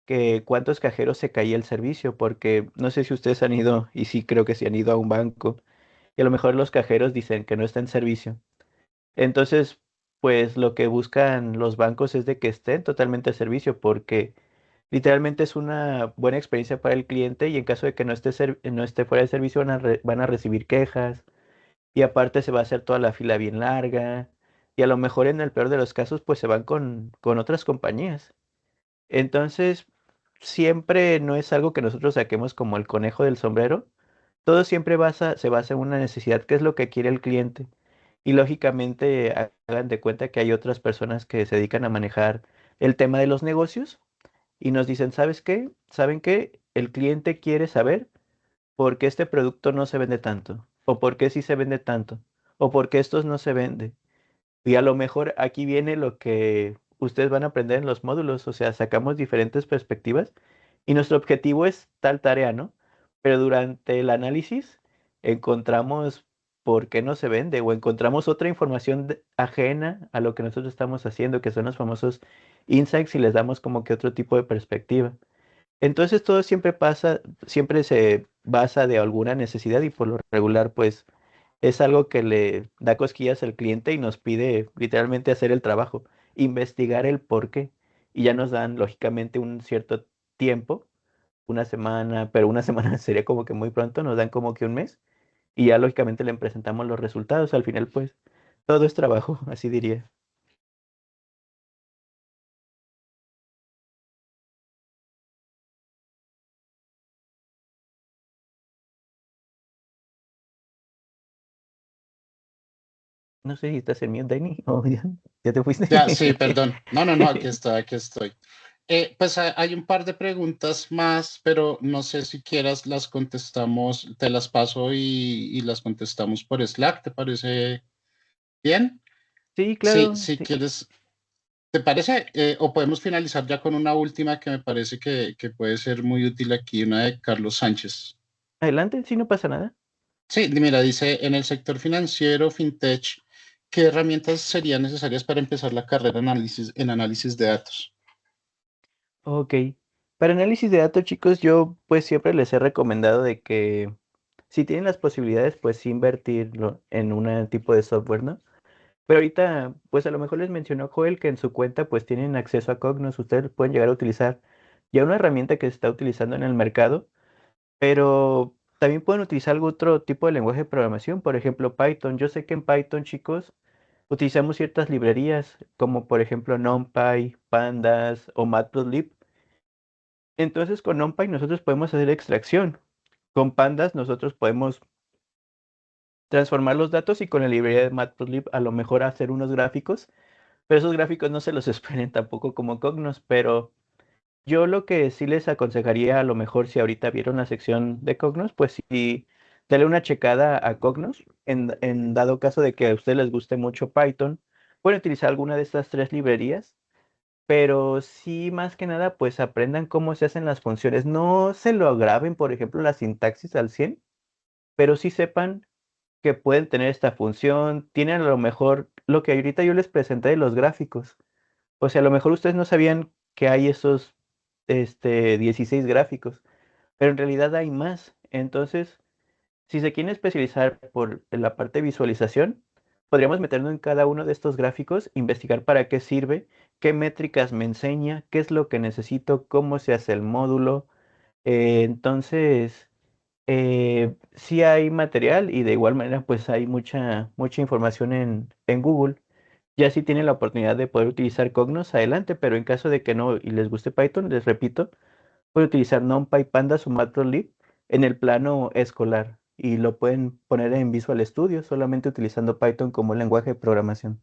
que cuántos cajeros se caía el servicio, porque no sé si ustedes han ido, y sí creo que sí han ido a un banco, y a lo mejor los cajeros dicen que no está en servicio. Entonces, pues lo que buscan los bancos es de que estén totalmente a servicio, porque literalmente es una buena experiencia para el cliente y en caso de que no esté fuera de servicio van a recibir quejas y aparte se va a hacer toda la fila bien larga y a lo mejor en el peor de los casos pues se van con otras compañías. Entonces, siempre no es algo que nosotros saquemos como el conejo del sombrero. Todo siempre se basa en una necesidad, que es lo que quiere el cliente. Y lógicamente hagan de cuenta que hay otras personas que se dedican a manejar el tema de los negocios y nos dicen, ¿sabes qué? ¿Saben qué? El cliente quiere saber por qué este producto no se vende tanto, o por qué sí se vende tanto, o por qué estos no se venden. Y a lo mejor aquí viene lo que ustedes van a aprender en los módulos, o sea, sacamos diferentes perspectivas y nuestro objetivo es tal tarea, ¿no? Pero durante el análisis encontramos por qué no se vende o encontramos otra información ajena a lo que nosotros estamos haciendo, que son los famosos insights y les damos como que otro tipo de perspectiva. Entonces todo siempre se basa de alguna necesidad y por lo regular, pues es algo que le da cosquillas al cliente y nos pide literalmente hacer el trabajo, investigar el por qué. Y ya nos dan, lógicamente, un cierto tiempo, una semana, pero una semana sería como que muy pronto, nos dan como que un mes y ya lógicamente le presentamos los resultados. Al final, pues, todo es trabajo, así diría. No sé si estás en mute, Dani, o ya te fuiste. Ya, sí, perdón. No, no, no, aquí estoy. Pues hay un par de preguntas más, pero no sé si quieras las contestamos, te las paso y las contestamos por Slack, ¿te parece bien? Sí, Sí, claro, si sí. quieres, ¿te parece? O podemos finalizar ya con una última que me parece que puede ser muy útil aquí, una de Carlos Sánchez. Adelante, sí, no pasa nada. Sí, mira, dice, en el sector financiero, fintech, ¿qué herramientas serían necesarias para empezar la carrera en análisis de datos? Ok. Para análisis de datos, chicos, yo pues siempre les he recomendado de que si tienen las posibilidades, pues sí invertirlo en un tipo de software, ¿no? Pero ahorita, pues a lo mejor les mencionó Joel que en su cuenta pues tienen acceso a Cognos, ustedes pueden llegar a utilizar ya una herramienta que se está utilizando en el mercado, pero también pueden utilizar algún otro tipo de lenguaje de programación, por ejemplo Python. Yo sé que en Python, chicos, utilizamos ciertas librerías como por ejemplo NumPy, Pandas o Matplotlib. Entonces con NumPy nosotros podemos hacer extracción. Con Pandas nosotros podemos transformar los datos y con la librería de Matplotlib a lo mejor hacer unos gráficos, pero esos gráficos no se los esperen tampoco como Cognos, pero yo lo que sí les aconsejaría a lo mejor si ahorita vieron la sección de Cognos, pues sí, darle una checada a Cognos en dado caso de que a ustedes les guste mucho Python, pueden utilizar alguna de estas tres librerías, pero sí más que nada pues aprendan cómo se hacen las funciones, no se lo graben por ejemplo la sintaxis al 100, pero sí sepan que pueden tener esta función, tienen a lo mejor lo que ahorita yo les presenté de los gráficos. O sea, a lo mejor ustedes no sabían que hay esos 16 gráficos, pero en realidad hay más. Entonces, si se quieren especializar por la parte de visualización, podríamos meternos en cada uno de estos gráficos, investigar para qué sirve, qué métricas me enseña, qué es lo que necesito, cómo se hace el módulo. Entonces, sí hay material y de igual manera pues hay mucha información en Google. Ya si tienen la oportunidad de poder utilizar Cognos, adelante, pero en caso de que no y les guste Python, les repito, pueden utilizar NumPy, Pandas o Matplotlib en el plano escolar y lo pueden poner en Visual Studio solamente utilizando Python como lenguaje de programación.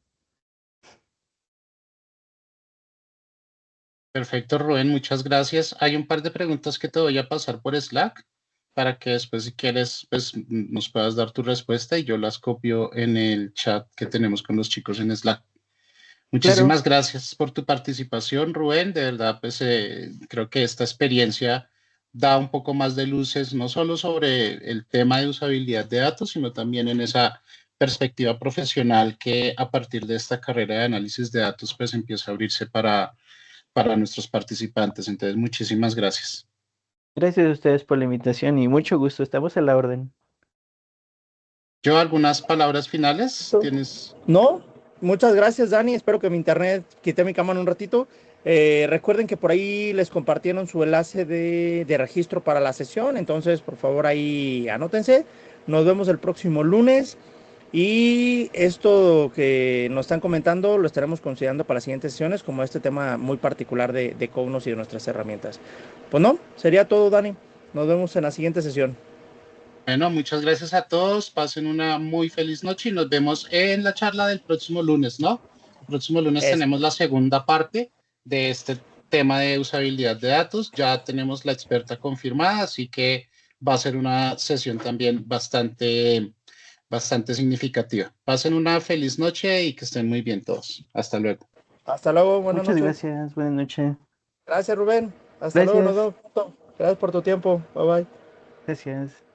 Perfecto, Rubén, muchas gracias. Hay un par de preguntas que te voy a pasar por Slack para que después, si quieres, pues nos puedas dar tu respuesta y yo las copio en el chat que tenemos con los chicos en Slack. Claro, Muchísimas gracias por tu participación, Rubén. De verdad, pues creo que esta experiencia da un poco más de luces, no solo sobre el tema de usabilidad de datos, sino también en esa perspectiva profesional que a partir de esta carrera de análisis de datos, pues empieza a abrirse para nuestros participantes. Entonces, muchísimas gracias. gracias a ustedes por la invitación y mucho gusto, estamos a la orden. Yo, algunas palabras finales. ¿Tienes? No, muchas gracias, Dani. Espero que mi internet quite mi cámara un ratito. Recuerden que por ahí les compartieron su enlace de registro para la sesión, entonces por favor ahí anótense. Nos vemos el próximo lunes y esto que nos están comentando lo estaremos considerando para las siguientes sesiones como este tema muy particular de Cognos y de nuestras herramientas. Pues no, sería todo, Dani. Nos vemos en la siguiente sesión. Bueno, muchas gracias a todos. Pasen una muy feliz noche y nos vemos en la charla del próximo lunes, ¿no? El próximo lunes Es tenemos la segunda parte de este tema de usabilidad de datos. Ya tenemos la experta confirmada, así que va a ser una sesión también bastante significativa. Pasen una feliz noche y que estén muy bien todos. Hasta luego. Hasta luego, buenas Muchas noches. gracias, buenas noches. Gracias, Rubén. Hasta luego, nos Gracias, vemos pronto. Gracias por tu tiempo. Bye bye. gracias.